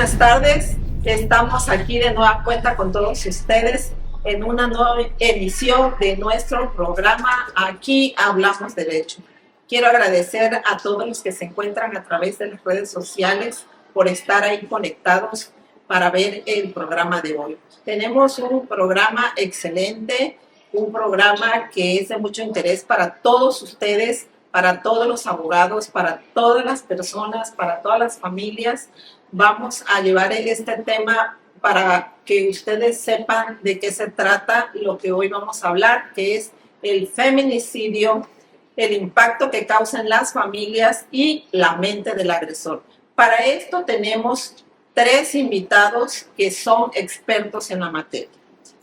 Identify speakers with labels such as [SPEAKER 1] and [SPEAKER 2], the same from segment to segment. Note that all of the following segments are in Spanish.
[SPEAKER 1] buenas tardes. Estamos aquí de nueva cuenta con todos ustedes en una nueva emisión de nuestro programa Aquí Hablamos Derecho. Quiero agradecer a todos los que se encuentran a través de las redes sociales por estar ahí conectados para ver el programa de hoy. Tenemos un programa excelente, un programa que es de mucho interés para todos ustedes, para todos los abogados, para todas las personas, para todas las familias. Vamos a llevar este tema para que ustedes sepan de qué se trata lo que hoy vamos a hablar, que es el feminicidio, el impacto que causa en las familias y la mente del agresor. Para esto tenemos 3 invitados que son expertos en la materia.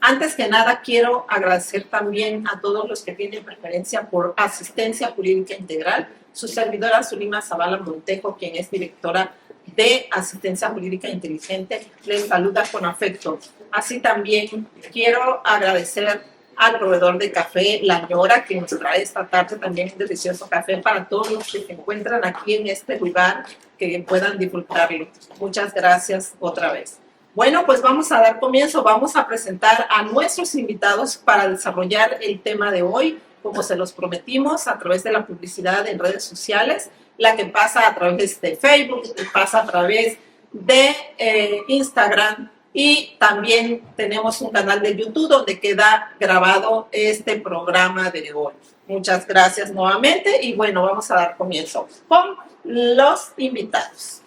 [SPEAKER 1] Antes que nada, quiero agradecer también a todos los que tienen preferencia por asistencia jurídica integral. Su servidora Zulima Zavala Montejo, quien es directora de Asistencia Jurídica Inteligente, les saluda con afecto. Así también quiero agradecer al proveedor de café La Ñora, que nos trae esta tarde también un delicioso café para todos los que se encuentran aquí en este lugar, que puedan disfrutarlo. Muchas gracias otra vez. Bueno, pues vamos a dar comienzo, vamos a presentar a nuestros invitados para desarrollar el tema de hoy, como se los prometimos, a través de la publicidad en redes sociales, la que pasa a través de Facebook, que pasa a través de Instagram, y también tenemos un canal de YouTube donde queda grabado este programa de hoy. Muchas gracias nuevamente y bueno, vamos a dar comienzo con los invitados.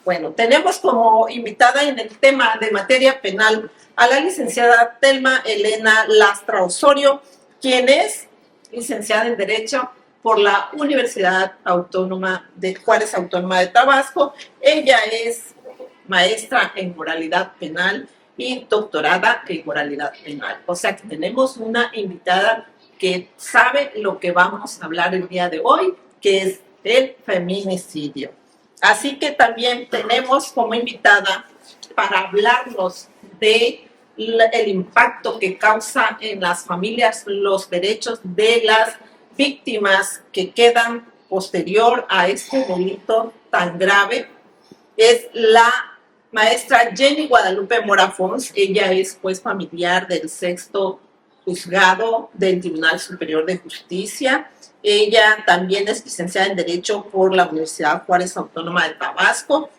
[SPEAKER 1] Bueno, tenemos como invitada en el tema de materia penal a la licenciada Telma Elena Lastra Osorio, quien es licenciada en Derecho por la Universidad Autónoma de Juárez Autónoma de Tabasco. Ella es maestra en moralidad penal y doctorada en moralidad penal. O sea que tenemos una invitada que sabe lo que vamos a hablar el día de hoy, que es el feminicidio. Así que también tenemos como invitada para hablarnos de el impacto que causa en las familias los derechos de las víctimas que quedan posterior a este delito tan grave. Es la maestra Jenny Guadalupe Mora Fons. Ella es juez familiar del 6º Juzgado del Tribunal Superior de Justicia. Ella también es licenciada en Derecho por la Universidad Juárez Autónoma de Tabasco.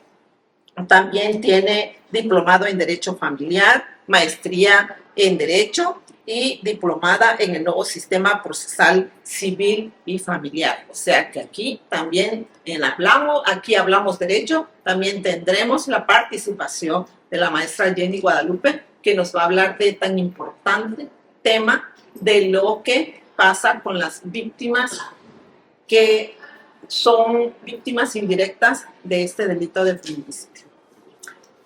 [SPEAKER 1] También tiene diplomado en Derecho Familiar, maestría en Derecho y diplomada en el nuevo sistema procesal civil y familiar. O sea que aquí también aquí hablamos derecho, también tendremos la participación de la maestra Jenny Guadalupe, que nos va a hablar de tan importante tema de lo que pasa con las víctimas que son víctimas indirectas de este delito de feminicidio.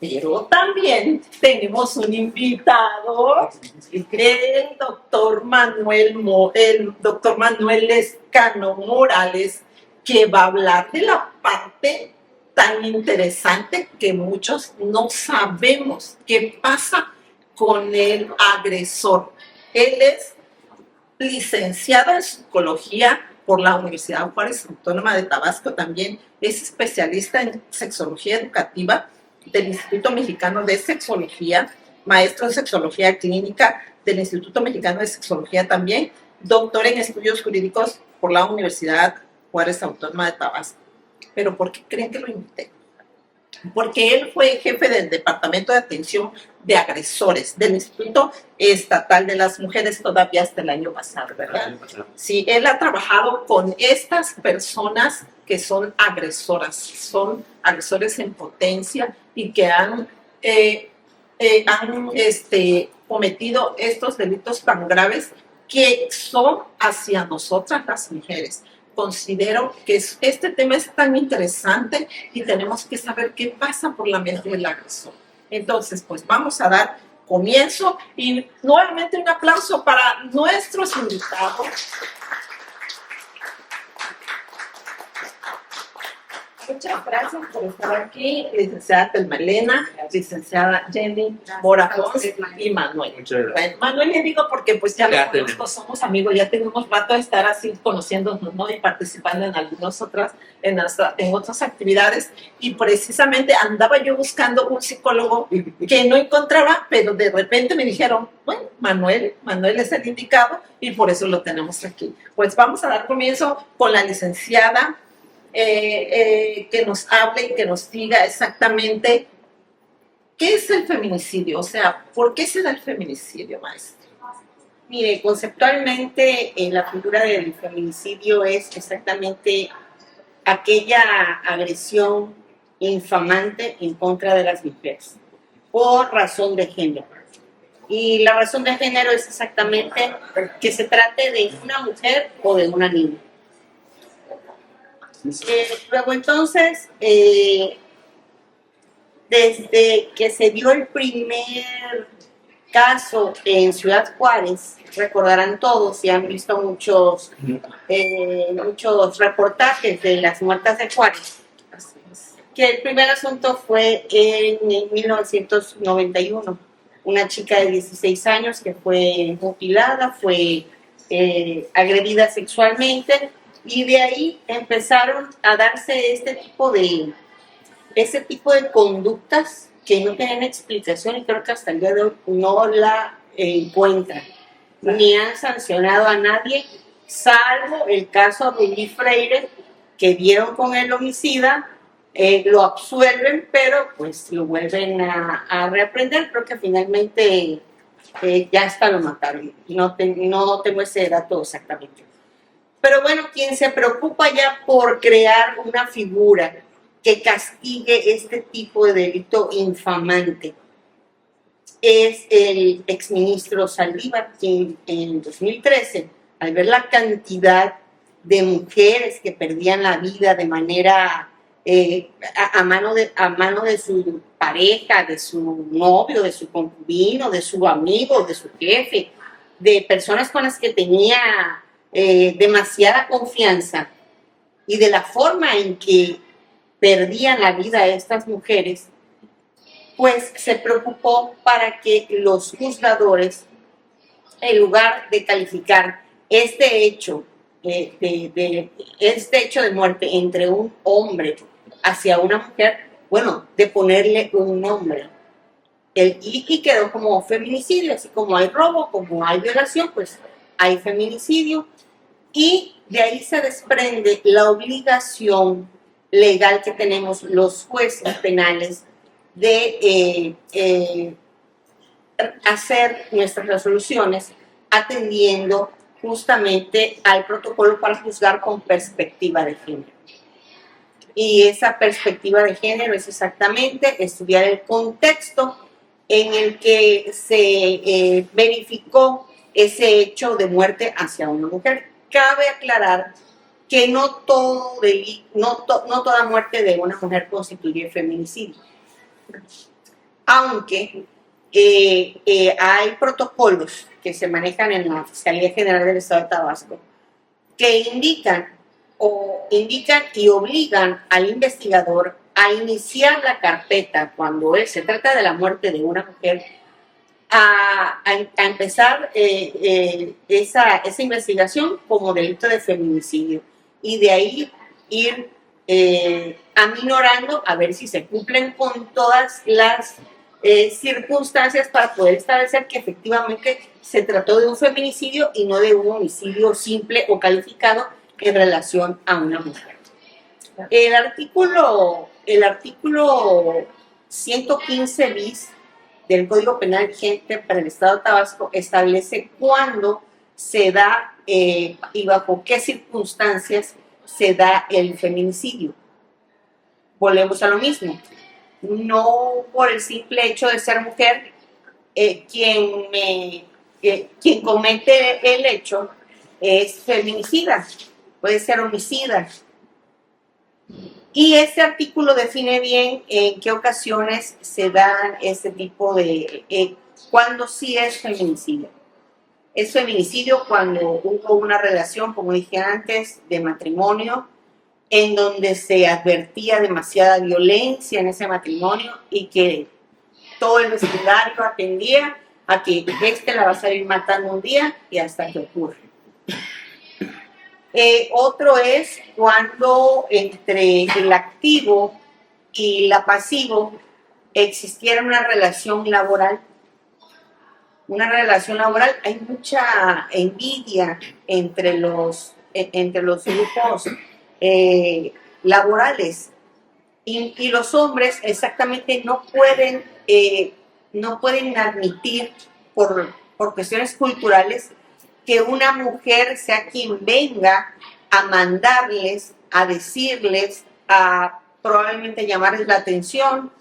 [SPEAKER 1] Pero también tenemos un invitado, el doctor Manuel Lescano Morales, que va a hablar de la parte tan interesante que muchos no sabemos qué pasa con el agresor. Él es licenciado en psicología por la Universidad Juárez Autónoma de Tabasco, también es especialista en sexología educativa del Instituto Mexicano de Sexología, maestro en sexología clínica del Instituto Mexicano de Sexología también, doctor en estudios jurídicos por la Universidad Juárez Autónoma de Tabasco. ¿Pero por qué creen que lo invité? Porque él fue jefe del Departamento de Atención de Agresores del Instituto Estatal de las Mujeres todavía hasta el año pasado, ¿verdad? Sí, él ha trabajado con estas personas que son agresoras, son agresores en potencia y que han cometido estos delitos tan graves que son hacia nosotras las mujeres. Considero que este tema es tan interesante y tenemos que saber qué pasa por la mente del agresor. Entonces, pues vamos a dar comienzo y nuevamente un aplauso para nuestros invitados. Muchas gracias por estar aquí, licenciada Telmalena, licenciada Jenny Mora Pons y Manuel. Bueno, Manuel le digo porque pues ya lo conozco, somos amigos, ya tenemos rato de estar así conociéndonos, ¿no? Y participando en algunas otras, en otras actividades, y precisamente andaba yo buscando un psicólogo que no encontraba, pero de repente me dijeron, bueno, Manuel es el indicado y por eso lo tenemos aquí. Pues vamos a dar comienzo con la licenciada que nos hable y que nos diga exactamente qué es el feminicidio, o sea, ¿por qué se da el feminicidio, maestra?
[SPEAKER 2] Mire, conceptualmente la figura del feminicidio es exactamente aquella agresión infamante en contra de las mujeres por razón de género. Y la razón de género es exactamente que se trate de una mujer o de una niña. Luego entonces, desde que se dio el primer caso en Ciudad Juárez, recordarán todos y han visto muchos reportajes de las muertas de Juárez, que el primer asunto fue en 1991. Una chica de 16 años que fue mutilada, fue agredida sexualmente, y de ahí empezaron a darse este tipo de conductas que no tienen explicación, y creo que hasta el día de hoy no la encuentran, ni han sancionado a nadie, salvo el caso de Willy Freire, que dieron con el homicida, lo absuelven, pero pues lo vuelven a reaprender. Creo que finalmente ya hasta lo mataron, no tengo ese dato exactamente. Pero bueno, quien se preocupa ya por crear una figura que castigue este tipo de delito infamante es el exministro Saldívar, quien en 2013, al ver la cantidad de mujeres que perdían la vida de manera a mano de su pareja, de su novio, de su concubino, de su amigo, de su jefe, de personas con las que tenía demasiada confianza, y de la forma en que perdían la vida estas mujeres, pues se preocupó para que los juzgadores, en lugar de calificar este hecho de muerte entre un hombre hacia una mujer, bueno, de ponerle un nombre. Y quedó como feminicidio, así como hay robo, como hay violación, pues hay feminicidio. Y de ahí se desprende la obligación legal que tenemos los jueces penales de hacer nuestras resoluciones atendiendo justamente al protocolo para juzgar con perspectiva de género. Y esa perspectiva de género es exactamente estudiar el contexto en el que se verificó ese hecho de muerte hacia una mujer. Cabe aclarar que no toda muerte de una mujer constituye feminicidio, aunque hay protocolos que se manejan en la Fiscalía General del Estado de Tabasco que indican y obligan al investigador a iniciar la carpeta cuando se trata de la muerte de una mujer, a empezar esa investigación como delito de feminicidio, y de ahí ir aminorando a ver si se cumplen con todas las circunstancias para poder establecer que efectivamente se trató de un feminicidio y no de un homicidio simple o calificado en relación a una mujer. El artículo 115 bis del Código Penal vigente para el Estado de Tabasco establece cuándo se da y bajo qué circunstancias se da el feminicidio. Volvemos a lo mismo. No por el simple hecho de ser mujer, quien comete el hecho es feminicida, puede ser homicida. Y este artículo define bien en qué ocasiones se dan este tipo de... cuando sí es feminicidio. Es feminicidio cuando hubo una relación, como dije antes, de matrimonio, en donde se advertía demasiada violencia en ese matrimonio y que todo el vecindario atendía a que la va a salir matando un día y hasta que ocurre. Otro es cuando entre el activo y la pasivo existiera una relación laboral. Hay mucha envidia entre los grupos laborales y los hombres exactamente no pueden admitir por cuestiones culturales que una mujer sea quien venga a mandarles, a decirles, a probablemente llamarles la atención,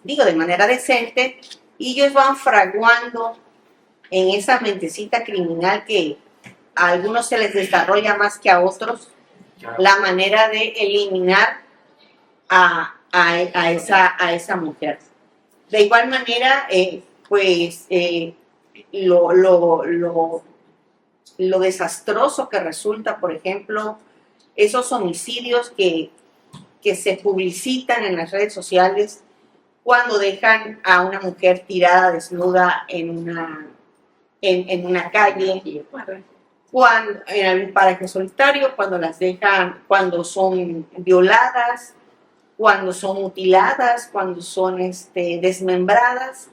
[SPEAKER 2] digo de manera decente, y ellos van fraguando en esa mentecita criminal que a algunos se les desarrolla más que a otros, la manera de eliminar a esa mujer. De igual manera, lo desastroso que resulta, por ejemplo, esos homicidios que se publicitan en las redes sociales cuando dejan a una mujer tirada desnuda en una calle, cuando, en algún paraje solitario, cuando las dejan, cuando son violadas, cuando son mutiladas, cuando son desmembradas.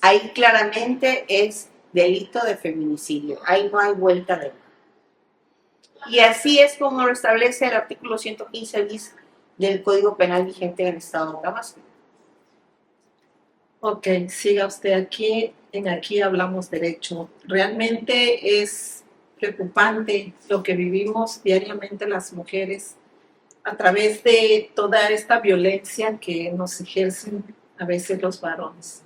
[SPEAKER 2] Ahí claramente es delito de feminicidio, ahí no hay vuelta de nada. Y así es como lo establece el artículo 115 bis del Código Penal vigente en el Estado de Tabasco.
[SPEAKER 1] Ok, siga usted aquí. En Aquí Hablamos Derecho. Realmente es preocupante lo que vivimos diariamente las mujeres a través de toda esta violencia que nos ejercen a veces los varones.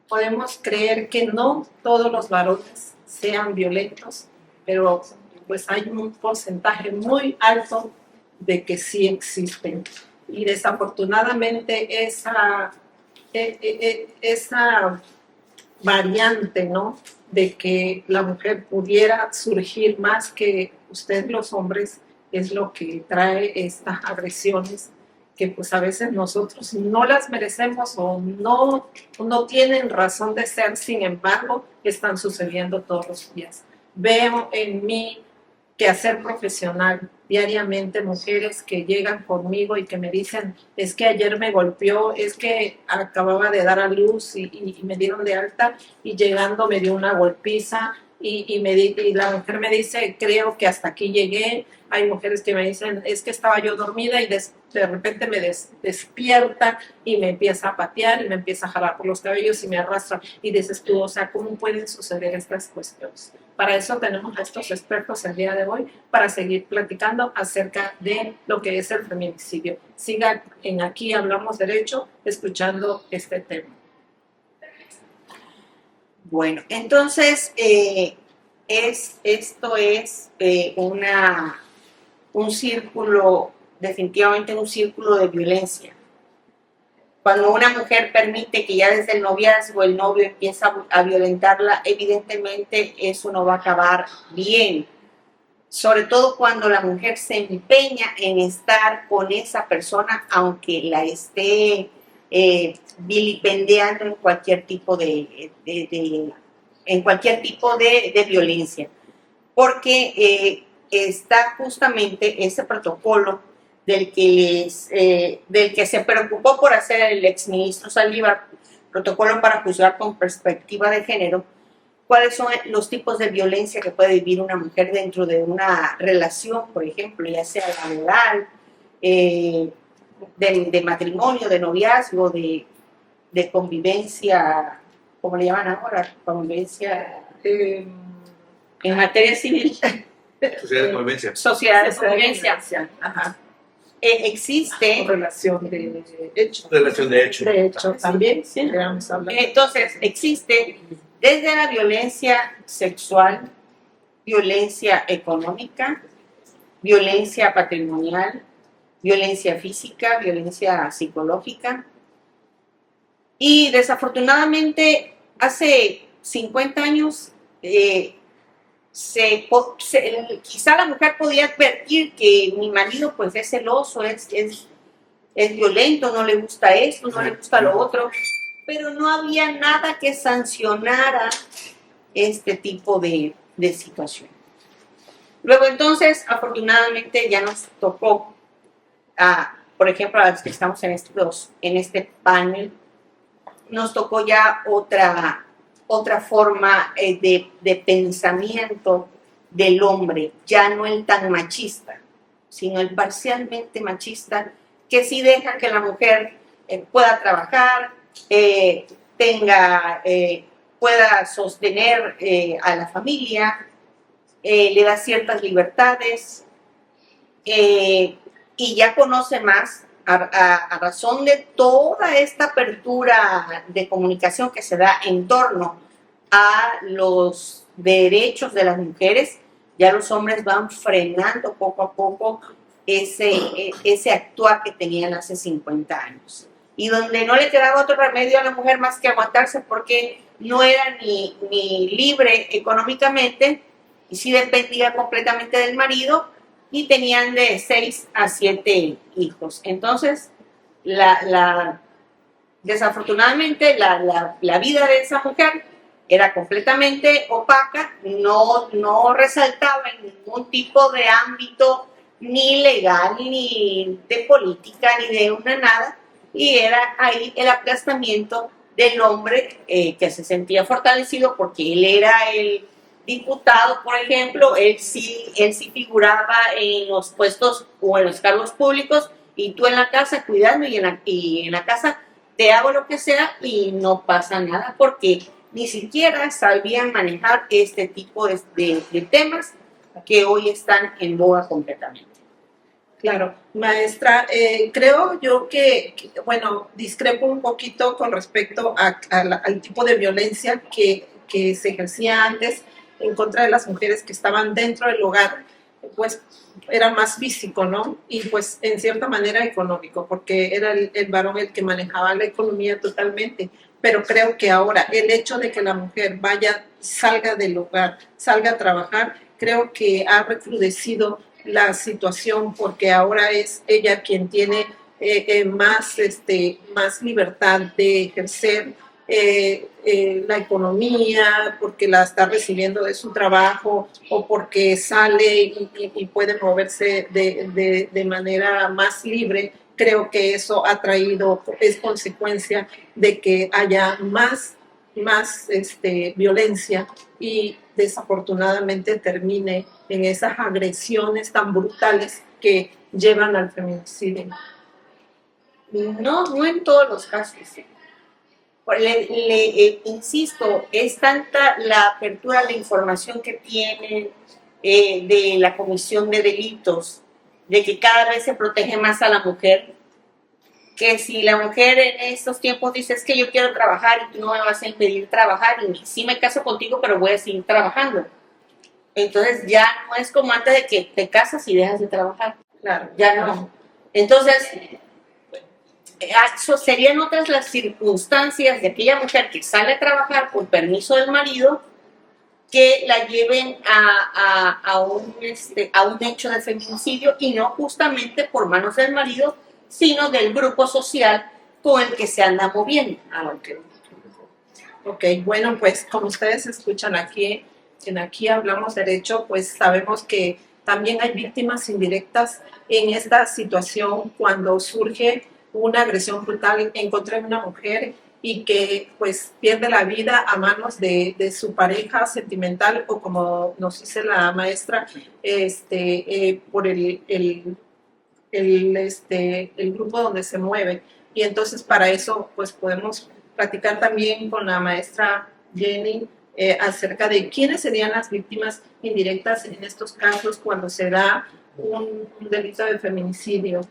[SPEAKER 1] Podemos creer que no todos los varones sean violentos, pero pues hay un porcentaje muy alto de que sí existen. Y desafortunadamente esa variante, ¿no?, de que la mujer pudiera surgir más que ustedes los hombres, es lo que trae estas agresiones que pues a veces nosotros no las merecemos o no tienen razón de ser, sin embargo, están sucediendo todos los días. Veo en mi quehacer profesional diariamente mujeres que llegan conmigo y que me dicen, es que ayer me golpeó, es que acababa de dar a luz y me dieron de alta y llegando me dio una golpiza y la mujer me dice, creo que hasta aquí llegué. Hay mujeres que me dicen, es que estaba yo dormida y de repente me despierta y me empieza a patear y me empieza a jalar por los cabellos y me arrastra. Y dices tú, o sea, ¿cómo pueden suceder estas cuestiones? Para eso tenemos a estos expertos el día de hoy, para seguir platicando acerca de lo que es el feminicidio. Sigan en Aquí Hablamos Derecho, escuchando este tema.
[SPEAKER 2] Bueno, entonces, esto es un círculo, definitivamente un círculo de violencia. Cuando una mujer permite que ya desde el noviazgo el novio empieza a violentarla, evidentemente eso no va a acabar bien. Sobre todo cuando la mujer se empeña en estar con esa persona, aunque la esté vilipendiando en cualquier tipo de violencia. Porque está justamente ese protocolo del que se preocupó por hacer el exministro Saldívar, protocolo para juzgar con perspectiva de género, cuáles son los tipos de violencia que puede vivir una mujer dentro de una relación, por ejemplo, ya sea laboral, de matrimonio, de noviazgo, de convivencia, ¿cómo le llaman ahora? Convivencia en materia civil.
[SPEAKER 3] Sociedad de convivencia.
[SPEAKER 2] Sociedad de convivencia.
[SPEAKER 1] Ajá.
[SPEAKER 2] Existe.
[SPEAKER 1] Relación de hecho.
[SPEAKER 3] Relación de hecho.
[SPEAKER 1] De hecho, también, sí.
[SPEAKER 2] Entonces, existe desde la violencia sexual, violencia económica, violencia patrimonial, violencia física, violencia psicológica. Y desafortunadamente, hace 50 años quizá la mujer podía advertir que mi marido pues es celoso, es violento, no le gusta esto, no le gusta lo otro, pero no había nada que sancionara este tipo de situación. Luego entonces, afortunadamente ya nos tocó, por ejemplo, a los que estamos en este panel, nos tocó ya otra forma de pensamiento del hombre, ya no el tan machista, sino el parcialmente machista, que sí deja que la mujer pueda trabajar, pueda sostener a la familia, le da ciertas libertades, y ya conoce más a razón de toda esta apertura de comunicación que se da en torno a los derechos de las mujeres. Ya los hombres van frenando poco a poco ese actuar que tenían hace 50 años. Y donde no le quedaba otro remedio a la mujer más que aguantarse, porque no era ni libre económicamente, y sí dependía completamente del marido, y tenían de 6 a 7 hijos. Entonces, desafortunadamente, la vida de esa mujer era completamente opaca, no resaltaba en ningún tipo de ámbito, ni legal, ni de política, ni de una nada, y era ahí el aplastamiento del hombre que se sentía fortalecido porque él era el diputado, por ejemplo, él sí figuraba en los puestos o en los cargos públicos, y tú en la casa cuidando, y en la casa te hago lo que sea y no pasa nada, porque ni siquiera sabían manejar este tipo de temas que hoy están en boga completamente.
[SPEAKER 1] Claro, maestra, creo yo bueno, discrepo un poquito con respecto al tipo de violencia que se ejercía antes en contra de las mujeres que estaban dentro del hogar. Pues era más físico, ¿no? Y pues en cierta manera económico, porque era el varón el que manejaba la economía totalmente. Pero creo que ahora el hecho de que la mujer salga del hogar, salga a trabajar, creo que ha recrudecido la situación, porque ahora es ella quien tiene más libertad de ejercer la economía, porque la está recibiendo de su trabajo, o porque sale y puede moverse de manera más libre. Creo que eso es consecuencia de que haya más violencia, y desafortunadamente termine en esas agresiones tan brutales que llevan al feminicidio.
[SPEAKER 2] No en todos los casos. Insisto, es tanta la apertura de información que tienen de la comisión de delitos, de que cada vez se protege más a la mujer, que si la mujer en estos tiempos dice es que yo quiero trabajar y tú no me vas a impedir trabajar, y sí me caso contigo pero voy a seguir trabajando, entonces ya no es como antes de que te casas y dejas de trabajar.
[SPEAKER 1] Claro,
[SPEAKER 2] ya no. Entonces serían otras las circunstancias de aquella mujer que sale a trabajar por permiso del marido, que la lleven a un hecho de feminicidio, y no justamente por manos del marido, sino del grupo social con el que se anda moviendo.
[SPEAKER 1] Ok, bueno, pues como ustedes escuchan aquí Hablamos Derecho, pues sabemos que también hay víctimas indirectas en esta situación cuando surge una agresión brutal en contra de una mujer y que pues pierde la vida a manos de su pareja sentimental, o como nos dice la maestra, por el grupo donde se mueve. Y entonces para eso pues podemos platicar también con la maestra Jenny acerca de quiénes serían las víctimas indirectas en estos casos cuando se da un delito de feminicidio.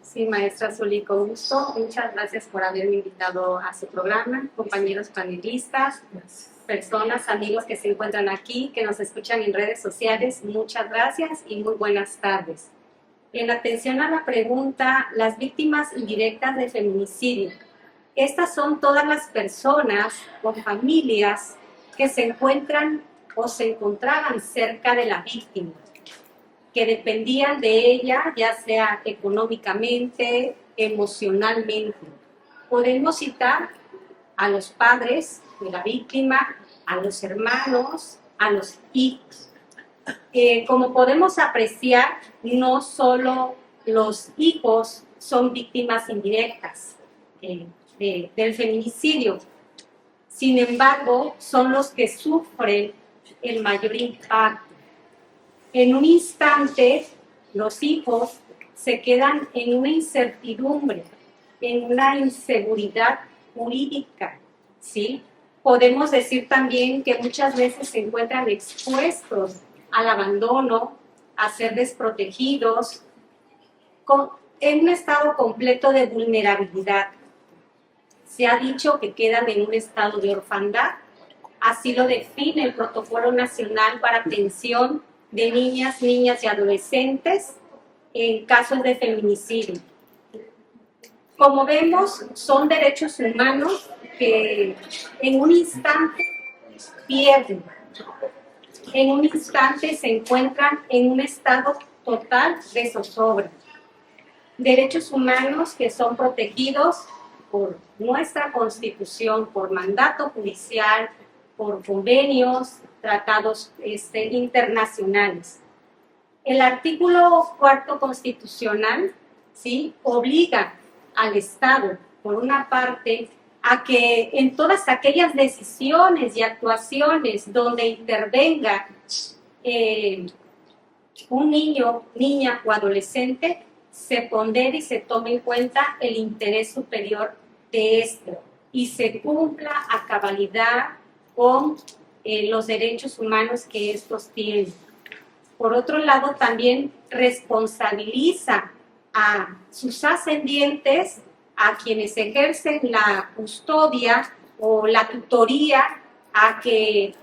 [SPEAKER 4] Sí, maestra Zuli, con gusto. Muchas gracias por haberme invitado a su programa, compañeros panelistas, personas, amigos que se encuentran aquí, que nos escuchan en redes sociales. Muchas gracias y muy buenas tardes. En atención a la pregunta, las víctimas indirectas de feminicidio. Estas son todas las personas o familias que se encuentran o se encontraban cerca de la víctima, que dependían de ella, ya sea económicamente, emocionalmente. Podemos citar a los padres de la víctima, a los hermanos, a los hijos. Como podemos apreciar, no solo los hijos son víctimas indirectas del feminicidio, sin embargo, son los que sufren el mayor impacto. En un instante, los hijos se quedan en una incertidumbre, en una inseguridad jurídica, ¿sí? Podemos decir también que muchas veces se encuentran expuestos al abandono, a ser desprotegidos, en un estado completo de vulnerabilidad. Se ha dicho que quedan en un estado de orfandad, así lo define el Protocolo Nacional para Atención de Niñas y Adolescentes en casos de feminicidio. Como vemos, son derechos humanos que en un instante pierden, en un instante se encuentran en un estado total de zozobra. Derechos humanos que son protegidos por nuestra Constitución, por mandato judicial, por convenios, tratados internacionales. El artículo 4 constitucional, ¿sí?, obliga al Estado, por una parte, a que en todas aquellas decisiones y actuaciones donde intervenga un niño, niña o adolescente, se pondere y se tome en cuenta el interés superior de este y se cumpla a cabalidad con los derechos humanos que estos tienen. Por otro lado, también responsabiliza a sus ascendientes, a quienes ejercen la custodia o la tutoría, a que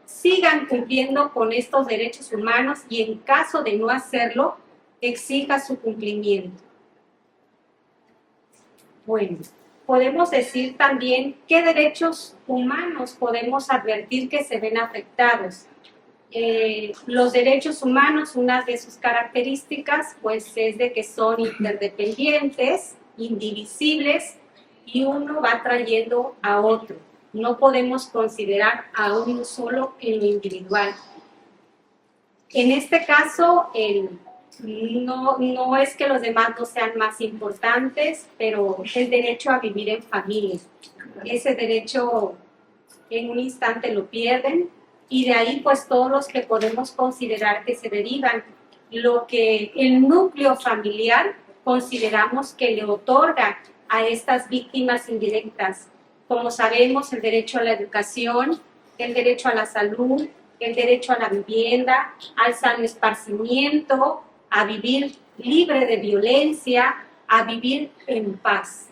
[SPEAKER 4] sigan cumpliendo con estos derechos humanos y en caso de no hacerlo, exija su cumplimiento. Bueno, podemos decir también qué derechos humanos podemos advertir que se ven afectados. Los derechos humanos, una de sus características, pues es de que son interdependientes, indivisibles, y uno va trayendo a otro. No podemos considerar a uno solo en lo individual. En este caso, no es que los demás no sean más importantes, pero el derecho a vivir en familia. Ese derecho en un instante lo pierden, y de ahí pues todos los que podemos considerar que se derivan. Lo que el núcleo familiar consideramos que le otorga a estas víctimas indirectas. Como sabemos, el derecho a la educación, el derecho a la salud, el derecho a la vivienda, al sano esparcimiento, a vivir libre de violencia, a vivir en paz.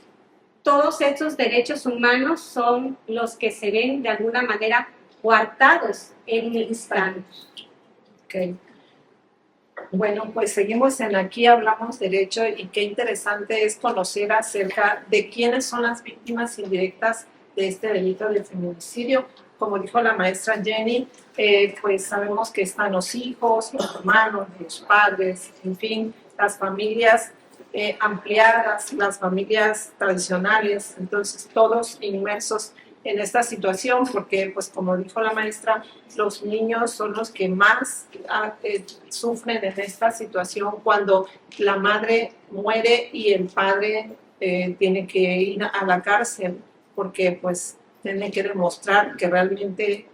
[SPEAKER 4] Todos estos derechos humanos son los que se ven de alguna manera coartados en un instante.
[SPEAKER 1] Okay. Bueno, pues seguimos en Aquí Hablamos Derecho, y qué interesante es conocer acerca de quiénes son las víctimas indirectas de este delito de feminicidio. Como dijo la maestra Jenny, pues sabemos que están los hijos, los hermanos, los padres, en fin, las familias ampliadas, las familias tradicionales, entonces todos inmersos en esta situación, porque pues como dijo la maestra, los niños son los que más sufren en esta situación cuando la madre muere y el padre tiene que ir a la cárcel, porque pues tiene que demostrar que realmente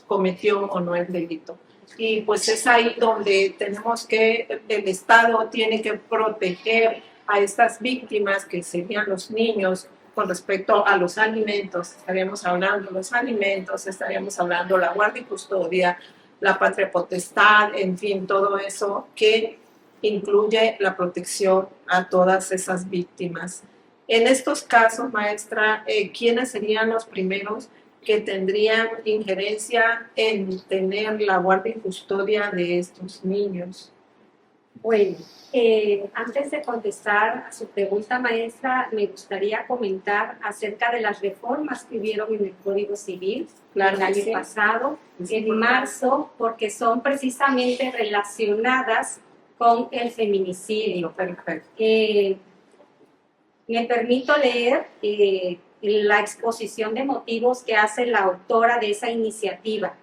[SPEAKER 1] cometió o no el delito. Y pues es ahí donde tenemos que, el Estado tiene que proteger a estas víctimas, que serían los niños, con respecto a los alimentos. Estaríamos hablando de los alimentos, estaríamos hablando de la guardia y custodia, la patria potestad, en fin, todo eso que incluye la protección a todas esas víctimas. En estos casos, maestra, ¿quiénes serían los primeros que tendrían injerencia en tener la guardia y custodia de estos niños?
[SPEAKER 4] Bueno, antes de contestar a su pregunta, maestra, me gustaría comentar acerca de las reformas que hubieron en el Código Civil
[SPEAKER 1] Claro
[SPEAKER 4] el
[SPEAKER 1] que
[SPEAKER 4] año
[SPEAKER 1] sí.
[SPEAKER 4] pasado,
[SPEAKER 1] Es
[SPEAKER 4] en
[SPEAKER 1] importante.
[SPEAKER 4] marzo, porque son precisamente relacionadas con el feminicidio.
[SPEAKER 1] Perfecto.
[SPEAKER 4] Me permito leer la exposición de motivos que hace la autora de esa iniciativa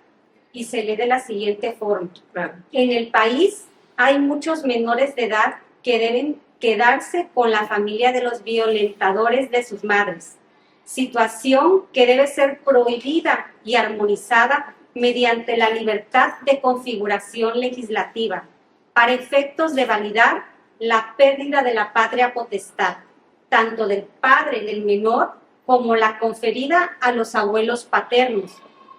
[SPEAKER 4] y se lee de la siguiente forma.
[SPEAKER 1] Claro.
[SPEAKER 4] En el país hay muchos menores de edad que deben quedarse con la familia de los violentadores de sus madres, situación que debe ser prohibida y armonizada mediante la libertad de configuración legislativa para efectos de validar la pérdida de la patria potestad, tanto del padre del menor como la conferida a los abuelos paternos,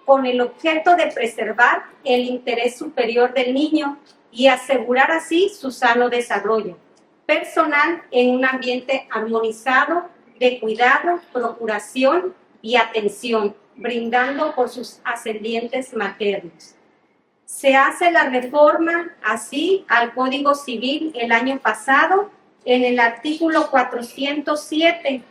[SPEAKER 4] con el objeto de preservar el interés superior del niño y asegurar así su sano desarrollo personal en un ambiente armonizado de cuidado, procuración y atención, brindando por sus ascendientes maternos. Se hace la reforma así al Código Civil el año pasado en el artículo 407.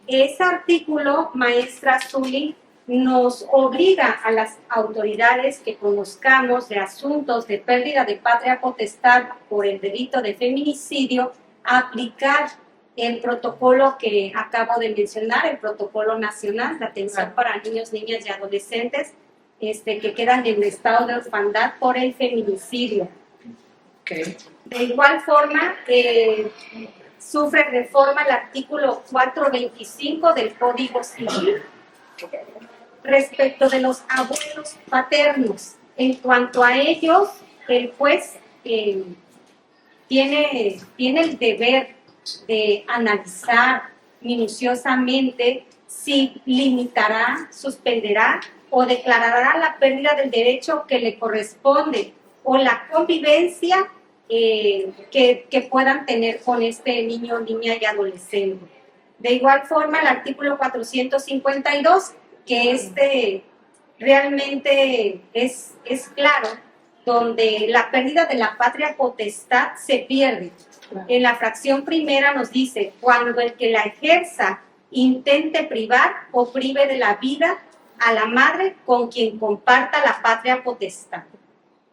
[SPEAKER 4] Ese artículo, maestra Zuli, nos obliga a las autoridades que conozcamos de asuntos de pérdida de patria potestad por el delito de feminicidio a aplicar el protocolo que acabo de mencionar, el protocolo nacional de atención para niños, niñas y adolescentes que quedan en estado de orfandad por el feminicidio.
[SPEAKER 1] Okay.
[SPEAKER 4] De igual forma, sufre reforma el artículo 425 del Código Civil respecto de los abuelos paternos. En cuanto a ellos, el juez tiene el deber de analizar minuciosamente si limitará, suspenderá o declarará la pérdida del derecho que le corresponde o la convivencia que puedan tener con este niño, niña y adolescente. De igual forma, el artículo 452, que realmente es claro, donde la pérdida de la patria potestad se pierde. En la fracción primera nos dice, cuando el que la ejerza intente privar o prive de la vida a la madre con quien comparta la patria potestad.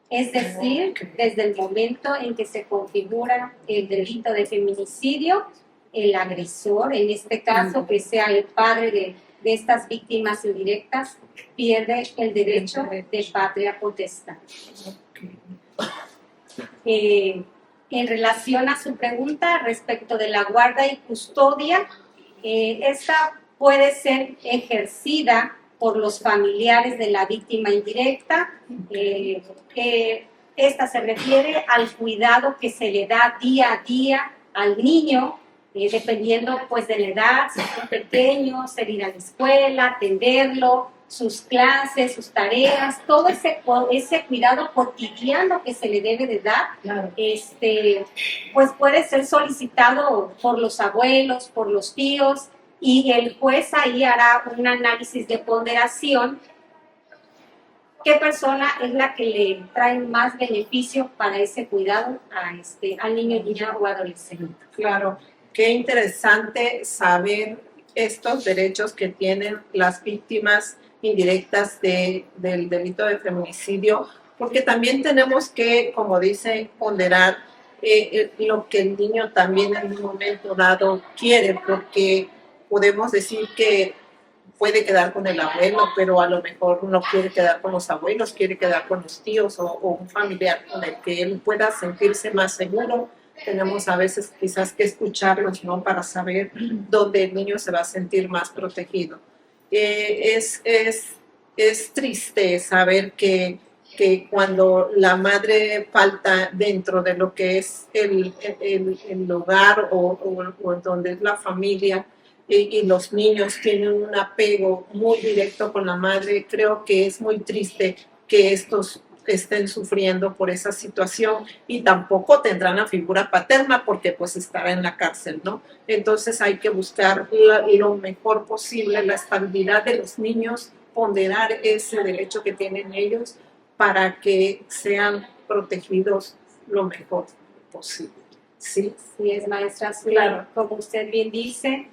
[SPEAKER 4] Es decir, desde el momento en que se configura el delito de feminicidio, el agresor, en este caso que sea el padre de estas víctimas indirectas, pierde el derecho de patria potestad. En relación a su pregunta respecto de la guarda y custodia, esta puede ser ejercida por los familiares de la víctima indirecta. Esta se refiere al cuidado que se le da día a día al niño, dependiendo pues de la edad, si son pequeños, el ir a la escuela, atenderlo, sus clases, sus tareas, todo ese cuidado cotidiano que se le debe de dar, claro. Pues puede ser solicitado por los abuelos, por los tíos, y el juez ahí hará un análisis de ponderación. ¿Qué persona es la que le trae más beneficio para ese cuidado al niño, niña o adolescente?
[SPEAKER 1] Claro, qué interesante saber estos derechos que tienen las víctimas indirectas del delito de feminicidio, porque también tenemos que, como dice, ponderar lo que el niño también en un momento dado quiere, porque podemos decir que puede quedar con el abuelo, pero a lo mejor no quiere quedar con los abuelos, quiere quedar con los tíos o un familiar con el que él pueda sentirse más seguro. Tenemos a veces quizás que escucharlos, ¿no? Para saber dónde el niño se va a sentir más protegido. Es triste saber que cuando la madre falta dentro de lo que es el hogar o donde es la familia, y los niños tienen un apego muy directo con la madre, creo que es muy triste que estos estén sufriendo por esa situación y tampoco tendrán la figura paterna porque pues estará en la cárcel, ¿no? Entonces hay que buscar lo mejor posible, la estabilidad de los niños, ponderar ese derecho que tienen ellos para que sean protegidos lo mejor posible. Sí,
[SPEAKER 4] Sí, es maestra Zuli.
[SPEAKER 1] Claro.
[SPEAKER 4] Como usted bien dice,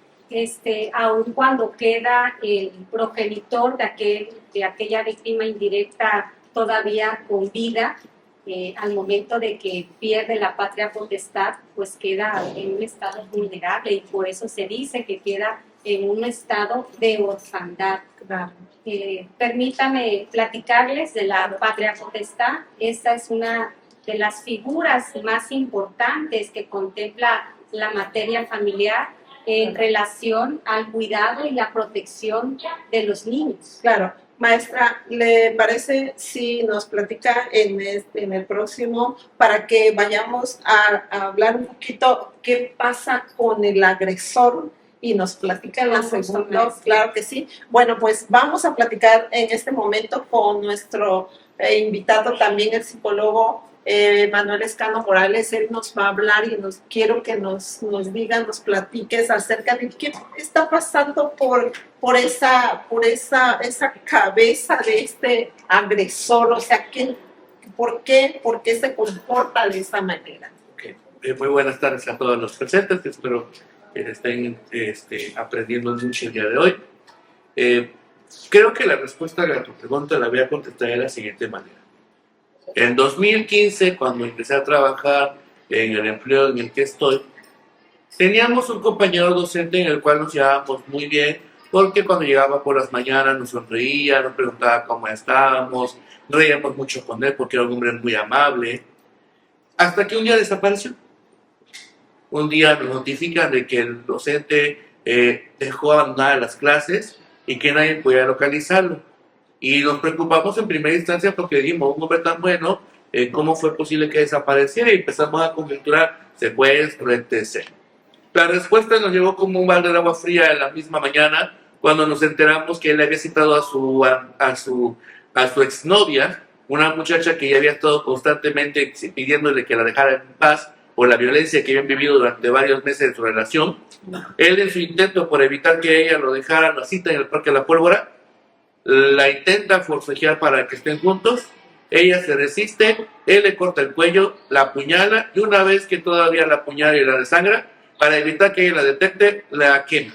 [SPEAKER 4] aun cuando queda el progenitor de aquella víctima indirecta todavía con vida, al momento de que pierde la patria potestad, pues queda en un estado vulnerable y por eso se dice que queda en un estado de orfandad.
[SPEAKER 1] claro.
[SPEAKER 4] Permítame platicarles de la patria potestad. Esta es una de las figuras más importantes que contempla la materia familiar en relación al cuidado y la protección de los niños.
[SPEAKER 1] Claro. Maestra, ¿le parece si nos platica en el próximo para que vayamos a hablar un poquito qué pasa con el agresor? Y nos platica en la segunda, claro que sí. Bueno, pues vamos a platicar en este momento con nuestro invitado también, el psicólogo Manuel Escano Morales. Él nos va a hablar y quiero que nos diga, nos platiques acerca de qué está pasando por esa cabeza de este agresor, o sea, ¿por qué se comporta de esa manera?
[SPEAKER 3] Okay. Muy buenas tardes a todos los presentes, espero que estén aprendiendo mucho el día de hoy. Creo que la respuesta a tu pregunta la voy a contestar de la siguiente manera. En 2015, cuando empecé a trabajar en el empleo en el que estoy, teníamos un compañero docente en el cual nos llevábamos muy bien, porque cuando llegaba por las mañanas nos sonreía, nos preguntaba cómo estábamos, reíamos mucho con él porque era un hombre muy amable, hasta que un día desapareció. Un día nos notifican de que el docente dejó abandonadas las clases y que nadie podía localizarlo. Y nos preocupamos en primera instancia porque dijimos, un hombre tan bueno, ¿cómo fue posible que desapareciera? Y empezamos a conjeturar secuestro, etc. La respuesta nos llegó como un balde de agua fría en la misma mañana cuando nos enteramos que él había citado a su exnovia, una muchacha que ya había estado constantemente pidiéndole que la dejara en paz por la violencia que habían vivido durante varios meses de su relación. Él, en su intento por evitar que ella lo dejara, la cita en el Parque de la Pólvora, la intenta forcejear para que estén juntos, ella se resiste, él le corta el cuello, la apuñala y una vez que todavía la apuñala y la desangra, para evitar que ella la detecte, la quema,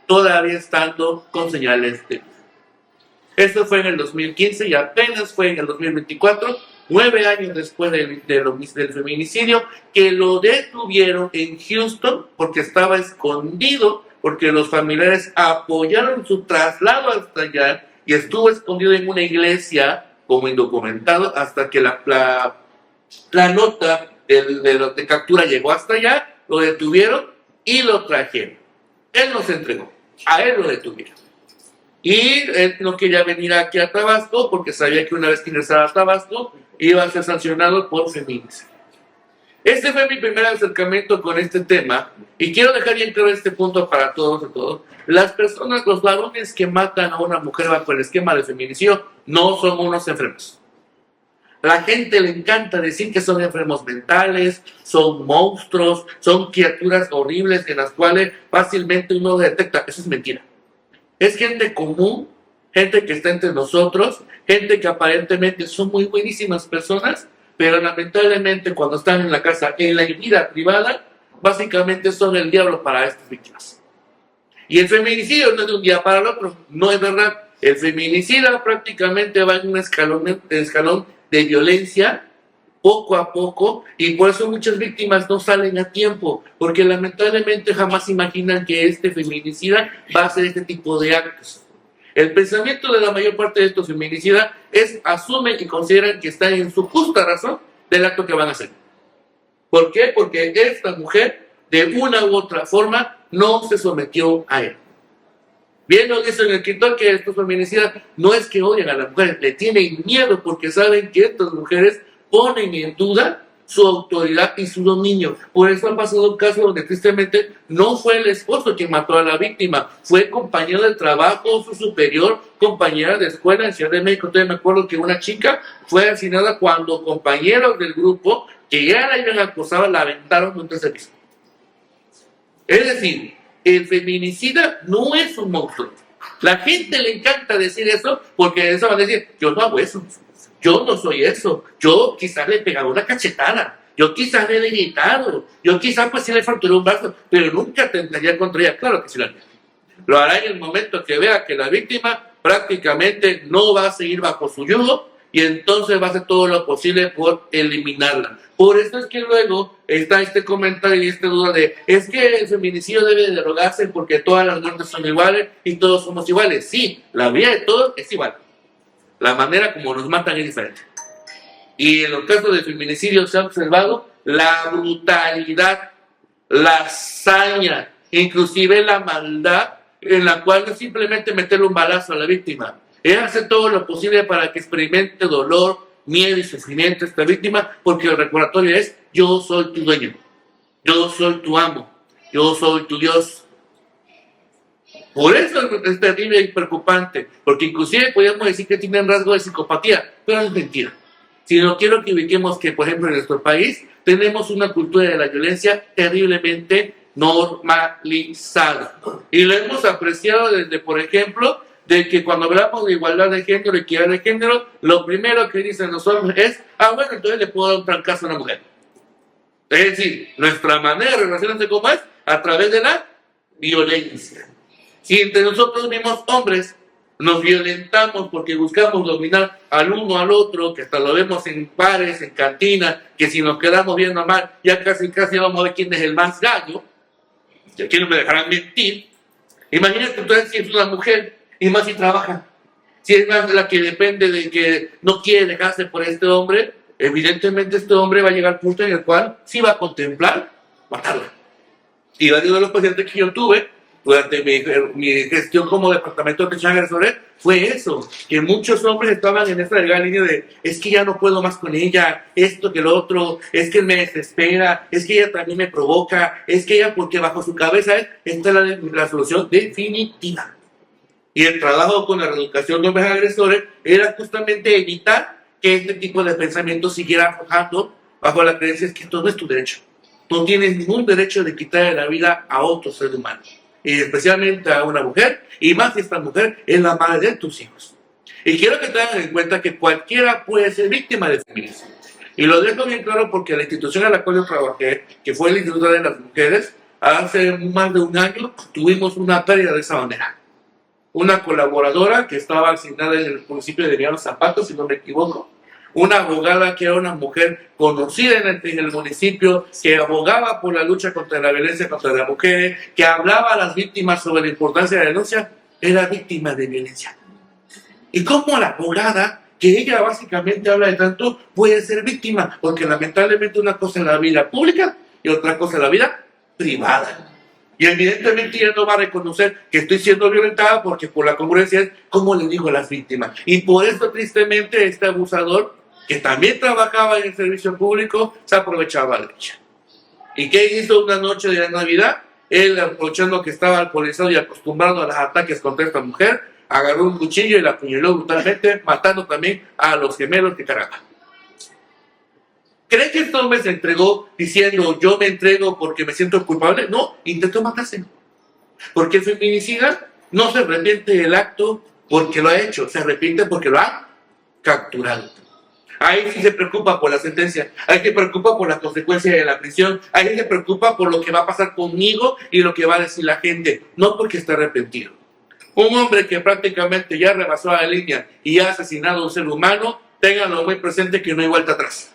[SPEAKER 3] todavía estando con señales de vida. Esto fue en el 2015 y apenas fue en el 2024, 9 años después del feminicidio, que lo detuvieron en Houston porque estaba escondido, porque los familiares apoyaron su traslado hasta allá y estuvo escondido en una iglesia como indocumentado hasta que la nota de captura llegó hasta allá, lo detuvieron y lo trajeron. Él no se entregó, a él lo detuvieron. Y él no quería venir aquí a Tabasco porque sabía que una vez que ingresara a Tabasco iba a ser sancionado por feminicidio. Este fue mi primer acercamiento con este tema y quiero dejar bien claro este punto para todos y todos. Las personas, los varones que matan a una mujer bajo el esquema de feminicidio no son unos enfermos. La gente le encanta decir que son enfermos mentales, son monstruos, son criaturas horribles en las cuales fácilmente uno detecta. Eso es mentira. Es gente común, gente que está entre nosotros, gente que aparentemente son muy buenísimas personas, pero lamentablemente cuando están en la casa, en la vida privada, básicamente son el diablo para estas víctimas. Y el feminicidio no es de un día para el otro, no es verdad. El feminicida prácticamente va en un escalón de violencia poco a poco, y por eso muchas víctimas no salen a tiempo, porque lamentablemente jamás imaginan que este feminicida va a hacer este tipo de actos. El pensamiento de la mayor parte de estos feminicidas es, asumen y consideran que están en su justa razón del acto que van a hacer. ¿Por qué? Porque esta mujer, de una u otra forma, no se sometió a él. Bien nos dice el escritor que estos feminicidas no es que odian a las mujeres, le tienen miedo porque saben que estas mujeres ponen en duda su autoridad y su dominio. Por eso ha pasado un caso donde tristemente no fue el esposo quien mató a la víctima, fue compañero de trabajo, su superior, compañera de escuela en Ciudad de México. Entonces me acuerdo que una chica fue asesinada cuando compañeros del grupo que ya la habían acosado la aventaron contra ese piso. Es decir, el feminicida no es un monstruo. La gente le encanta decir eso porque eso va a decir, yo no hago eso. Yo no soy eso. Yo quizás le pegaba una cachetada. Yo quizás le he gritado, yo quizás pues sí le fracturé un brazo, pero nunca atentaría contra ella. Claro que sí lo haría. Lo hará en el momento que vea que la víctima prácticamente no va a seguir bajo su yugo y entonces va a hacer todo lo posible por eliminarla. Por eso es que luego está este comentario y esta duda de, es que el feminicidio debe derogarse porque todas las muertes son iguales y todos somos iguales. Sí, la vida de todos es igual. La manera como nos matan es diferente. Y en los casos de feminicidio se ha observado la brutalidad, la hazaña, inclusive la maldad, en la cual no es simplemente meterle un balazo a la víctima, es hacer todo lo posible para que experimente dolor, miedo y sufrimiento esta víctima, porque el recordatorio es: yo soy tu dueño, yo soy tu amo, yo soy tu Dios. Por eso es terrible y preocupante, porque inclusive podríamos decir que tienen rasgo de psicopatía, pero es mentira. Si no, quiero que ubiquemos que, por ejemplo, en nuestro país tenemos una cultura de la violencia terriblemente normalizada. Y lo hemos apreciado desde, por ejemplo, de que cuando hablamos de igualdad de género, equidad de género, lo primero que dicen los hombres es: bueno, entonces le puedo dar un trancazo a una mujer. Es decir, nuestra manera de relacionarse como es a través de la violencia. Si entre nosotros mismos hombres nos violentamos porque buscamos dominar al uno al otro, que hasta lo vemos en bares, en cantinas, que si nos quedamos viendo mal, ya casi vamos a ver quién es el más gallo, y aquí no me dejarán mentir. Imagínate entonces si es una mujer, y más si trabaja, si es más la que depende de que no quiere dejarse por este hombre, evidentemente este hombre va a llegar al punto en el cual sí va a contemplar matarla. Y varios de los pacientes que yo tuve durante mi gestión como departamento de atención a agresores fue eso, que muchos hombres estaban en esta delgada línea de: es que ya no puedo más con ella, esto que lo otro, es que me desespera, es que ella también me provoca, es que ella, porque bajo su cabeza esta es la solución definitiva. Y el trabajo con la reeducación de hombres agresores era justamente evitar que este tipo de pensamiento siguiera aflojando bajo la creencia de que esto no es tu derecho. No tienes ningún derecho de quitarle la vida a otro ser humano, y especialmente a una mujer, y más si esta mujer es la madre de tus hijos. Y quiero que tengan en cuenta que cualquiera puede ser víctima de feminismo. Y lo dejo bien claro porque la institución a la cual yo trabajé, que fue el Instituto de las Mujeres, hace más de un año tuvimos una pérdida de esa manera. Una colaboradora que estaba asignada en el municipio de Emiliano Zapata, si no me equivoco, una abogada que era una mujer conocida en el municipio, que abogaba por la lucha contra la violencia contra las mujeres, que hablaba a las víctimas sobre la importancia de la denuncia, era víctima de violencia. Y cómo la abogada, que ella básicamente habla de tanto, puede ser víctima, porque lamentablemente una cosa es la vida pública y otra cosa es la vida privada. Y evidentemente ella no va a reconocer que estoy siendo violentada, porque por la congruencia es como le digo a las víctimas. Y por eso tristemente este abusador, que también trabajaba en el servicio público, se aprovechaba de ella. ¿Y qué hizo una noche de Navidad? Él, aprovechando que estaba alcoholizado y acostumbrado a los ataques contra esta mujer, agarró un cuchillo y la apuñaló brutalmente, matando también a los gemelos que cargaba. ¿Cree que este hombre se entregó diciendo: yo me entrego porque me siento culpable? No, intentó matarse. Porque el feminicida no se arrepiente del acto porque lo ha hecho, se arrepiente porque lo ha capturado. Ahí sí se preocupa por la sentencia, ahí se preocupa por las consecuencias de la prisión, ahí se preocupa por lo que va a pasar conmigo y lo que va a decir la gente, no porque está arrepentido. Un hombre que prácticamente ya rebasó la línea y ha asesinado a un ser humano, ténganlo muy presente que no hay vuelta atrás.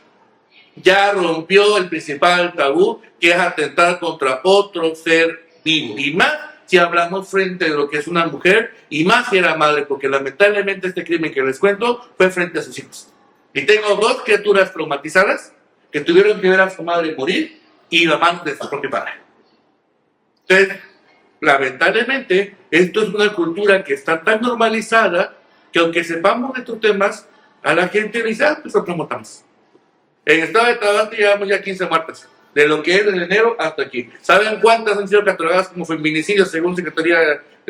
[SPEAKER 3] Ya rompió el principal tabú, que es atentar contra otro ser vivo. Y más si hablamos frente de lo que es una mujer, y más si era madre, porque lamentablemente este crimen que les cuento fue frente a sus hijos. Y tengo dos criaturas traumatizadas que tuvieron que ver a su madre morir y la mano de su propio padre. Entonces, lamentablemente, esto es una cultura que está tan normalizada que aunque sepamos de estos temas, a la gente le dice: pues nosotros matamos. En el estado de Tabasco llevamos ya 15 muertes, de lo que es de enero hasta aquí. ¿Saben cuántas han sido catalogadas como feminicidios según el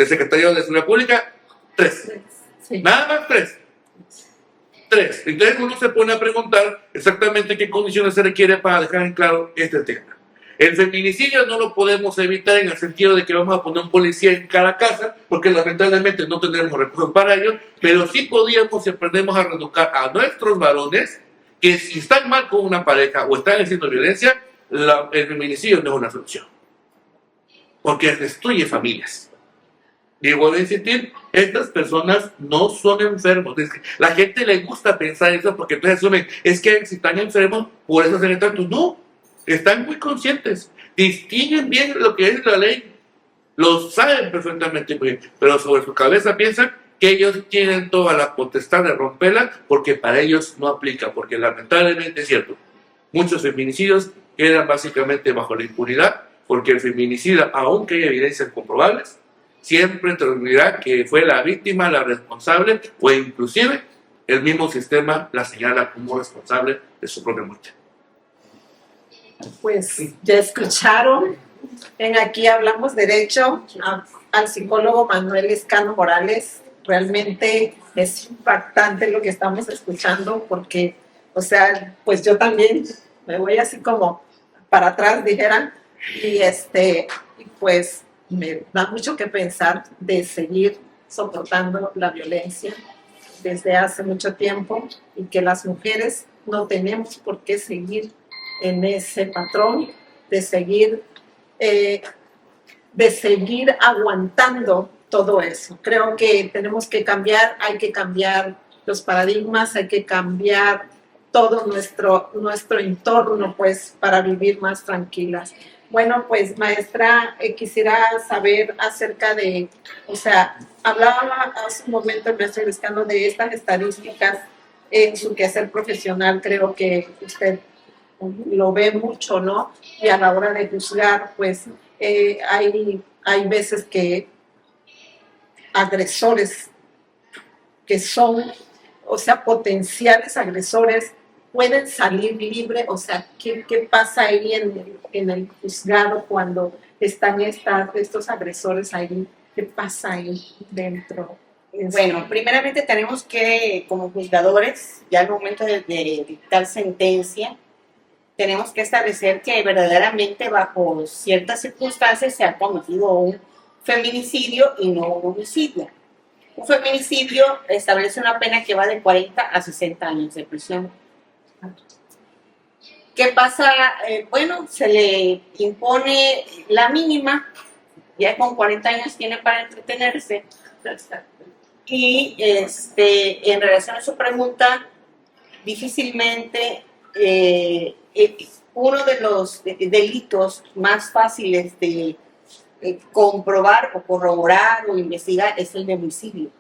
[SPEAKER 3] Secretariado de Seguridad Pública? 3. Sí. Nada más 3. Entonces uno se pone a preguntar exactamente qué condiciones se requiere para dejar en claro este tema. El feminicidio no lo podemos evitar en el sentido de que vamos a poner un policía en cada casa, porque lamentablemente no tendremos recursos para ello, pero sí podríamos, si aprendemos a reeducar a nuestros varones, que si están mal con una pareja o están haciendo violencia, el feminicidio no es una solución, porque destruye familias. Y vuelvo a insistir, estas personas no son enfermos. Es que la gente le gusta pensar eso porque entonces asumen, es que si están enfermos, por eso hacen tanto. No, están muy conscientes, distinguen bien lo que es la ley, lo saben perfectamente muy bien, pero sobre su cabeza piensan que ellos tienen toda la potestad de romperla porque para ellos no aplica, porque lamentablemente es cierto, muchos feminicidios quedan básicamente bajo la impunidad, porque el feminicida, aunque haya evidencias comprobables, siempre te dirá que fue la víctima la responsable, o inclusive el mismo sistema la señala como responsable de su propia muerte.
[SPEAKER 1] Pues ya escucharon, en Aquí Hablamos Derecho, al psicólogo Manuel Lescano Morales. Realmente es impactante lo que estamos escuchando porque, o sea, pues yo también me voy así como para atrás, dijeran, y pues me da mucho que pensar de seguir soportando la violencia desde hace mucho tiempo y que las mujeres no tenemos por qué seguir en ese patrón, de seguir aguantando todo eso. Creo que tenemos que cambiar, hay que cambiar los paradigmas, hay que cambiar todo nuestro entorno, pues, para vivir más tranquilas. Bueno, pues, maestra, quisiera saber acerca de, o sea, hablaba hace un momento el maestro Lescano de estas estadísticas en su quehacer profesional. Creo que usted lo ve mucho, ¿no? Y a la hora de juzgar, pues, hay veces que agresores que son, o sea, potenciales agresores, pueden salir libres. O sea, ¿qué pasa ahí en el juzgado cuando están estos agresores ahí? ¿Qué pasa ahí dentro?
[SPEAKER 2] Bueno, primeramente tenemos que, como juzgadores, ya al momento de dictar sentencia, tenemos que establecer que verdaderamente bajo ciertas circunstancias se ha cometido un feminicidio y no un homicidio. Un feminicidio establece una pena que va de 40 a 60 años de prisión. ¿Qué pasa? Bueno, se le impone la mínima, ya con 40 años tiene para entretenerse. Y en relación a su pregunta, difícilmente uno de los delitos más fáciles de comprobar o corroborar o investigar es el de homicidio,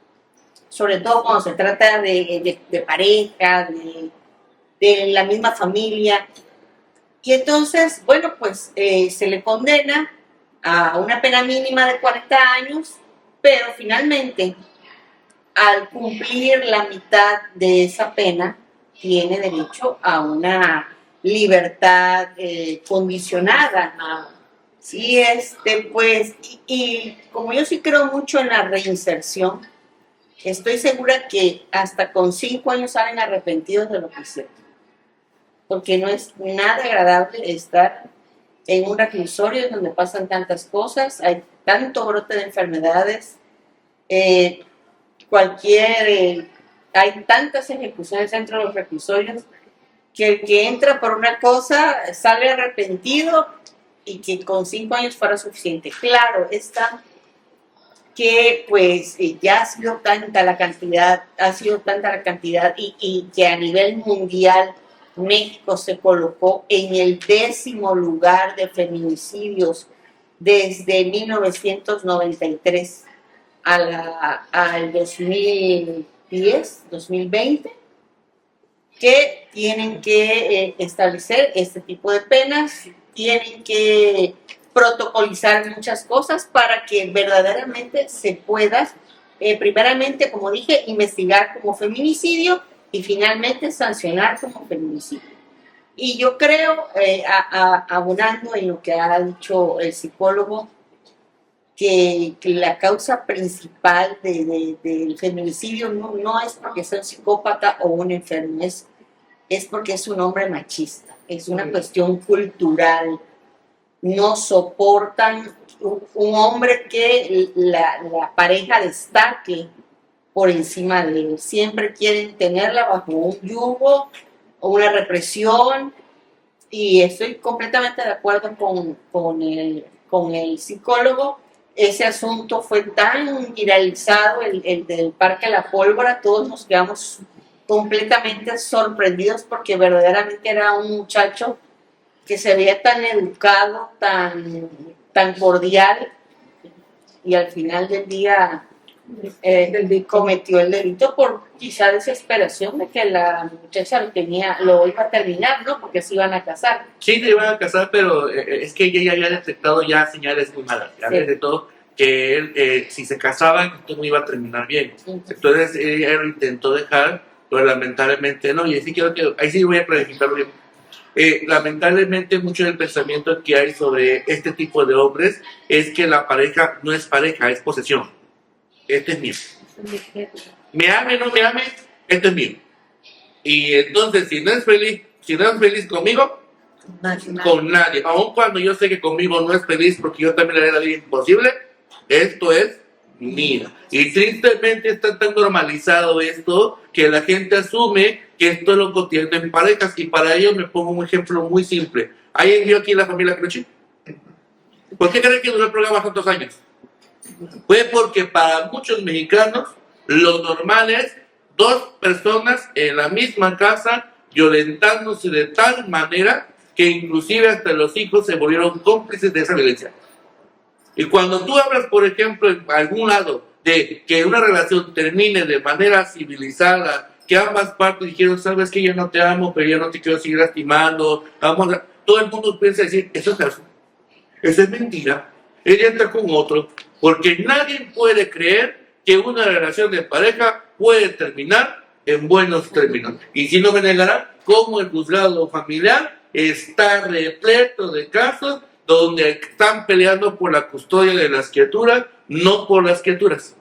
[SPEAKER 2] sobre todo cuando se trata de pareja, de la misma familia. Y entonces, bueno, pues se le condena a una pena mínima de 40 años, pero finalmente, al cumplir la mitad de esa pena, tiene derecho a una libertad condicionada. Y pues, y como yo sí creo mucho en la reinserción, estoy segura que hasta con 5 años salen arrepentidos de lo que hicieron. Porque no es nada agradable estar en un reclusorio donde pasan tantas cosas, hay tanto brote de enfermedades, hay tantas ejecuciones dentro de los reclusorios, que el que entra por una cosa sale arrepentido y que con 5 años fuera suficiente. Claro, está que pues ya ha sido tanta la cantidad y que a nivel mundial México se colocó en el 10º lugar de feminicidios desde 1993 al 2020, que tienen que establecer este tipo de penas, tienen que protocolizar muchas cosas para que verdaderamente se pueda, primeramente, como dije, investigar como feminicidio y finalmente sancionar como feminicidio. Y yo creo, abonando en lo que ha dicho el psicólogo, que la causa principal del feminicidio no es porque sea un psicópata o un enfermo, es porque es un hombre machista, es una cuestión cultural. No soportan un hombre que la pareja destaque por encima de él. Siempre quieren tenerla bajo un yugo una represión, y estoy completamente de acuerdo con el psicólogo. Ese asunto fue tan viralizado, el del Parque La Pólvora, todos nos quedamos completamente sorprendidos porque verdaderamente era un muchacho que se veía tan educado, tan cordial, y al final del día cometió el delito por quizá desesperación de que la muchacha lo iba a terminar, ¿no? Porque se iban a casar.
[SPEAKER 3] Sí, se iban a casar, pero es que ella ya había detectado ya señales muy malas, ya de todo, que él, si se casaban, esto no iba a terminar bien. Entonces ella lo intentó dejar, pero lamentablemente no, y así quiero que, ahí sí voy a clarificarlo bien. Lamentablemente mucho del pensamiento que hay sobre este tipo de hombres es que la pareja no es pareja, es posesión. Este es mío. Me ame, no me ame, este es mío. Y entonces si no es feliz conmigo, con nadie, aun cuando yo sé que conmigo no es feliz porque yo también le haré la vida imposible, esto es mío. Y tristemente está tan normalizado esto que la gente asume que esto es lo cotidiano en parejas, y para ello me pongo un ejemplo muy simple. ¿Alguien vio aquí la familia Croce? ¿Por qué creen que duró el programa tantos años? Fue porque para muchos mexicanos lo normal es dos personas en la misma casa violentándose de tal manera que inclusive hasta los hijos se volvieron cómplices de esa violencia. Y cuando tú hablas, por ejemplo, en algún lado de que una relación termine de manera civilizada, que ambas partes dijeron, sabes que yo no te amo, pero yo no te quiero seguir lastimando, todo el mundo piensa decir, eso es falso, eso es mentira, ella está con otro, porque nadie puede creer que una relación de pareja puede terminar en buenos términos. Y si no me negarán, como el juzgado familiar está repleto de casos donde están peleando por la custodia de las criaturas, no por las criaturas,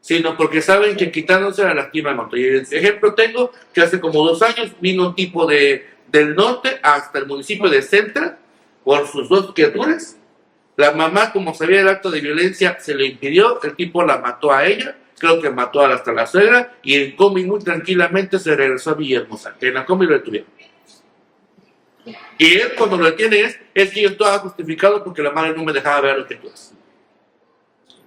[SPEAKER 3] sino porque saben que quitándose la lastiman otro. Y el ejemplo tengo que hace como 2 años vino un tipo del norte hasta el municipio de Centra por sus 2 criaturas. La mamá, como sabía el acto de violencia, se le impidió, el tipo la mató a ella, creo que mató hasta la suegra, y en Comi muy tranquilamente se regresó a Villahermosa, que en la Comi lo detuvieron. Y él cuando lo detiene es que yo estaba justificado porque la madre no me dejaba ver lo que tú haces.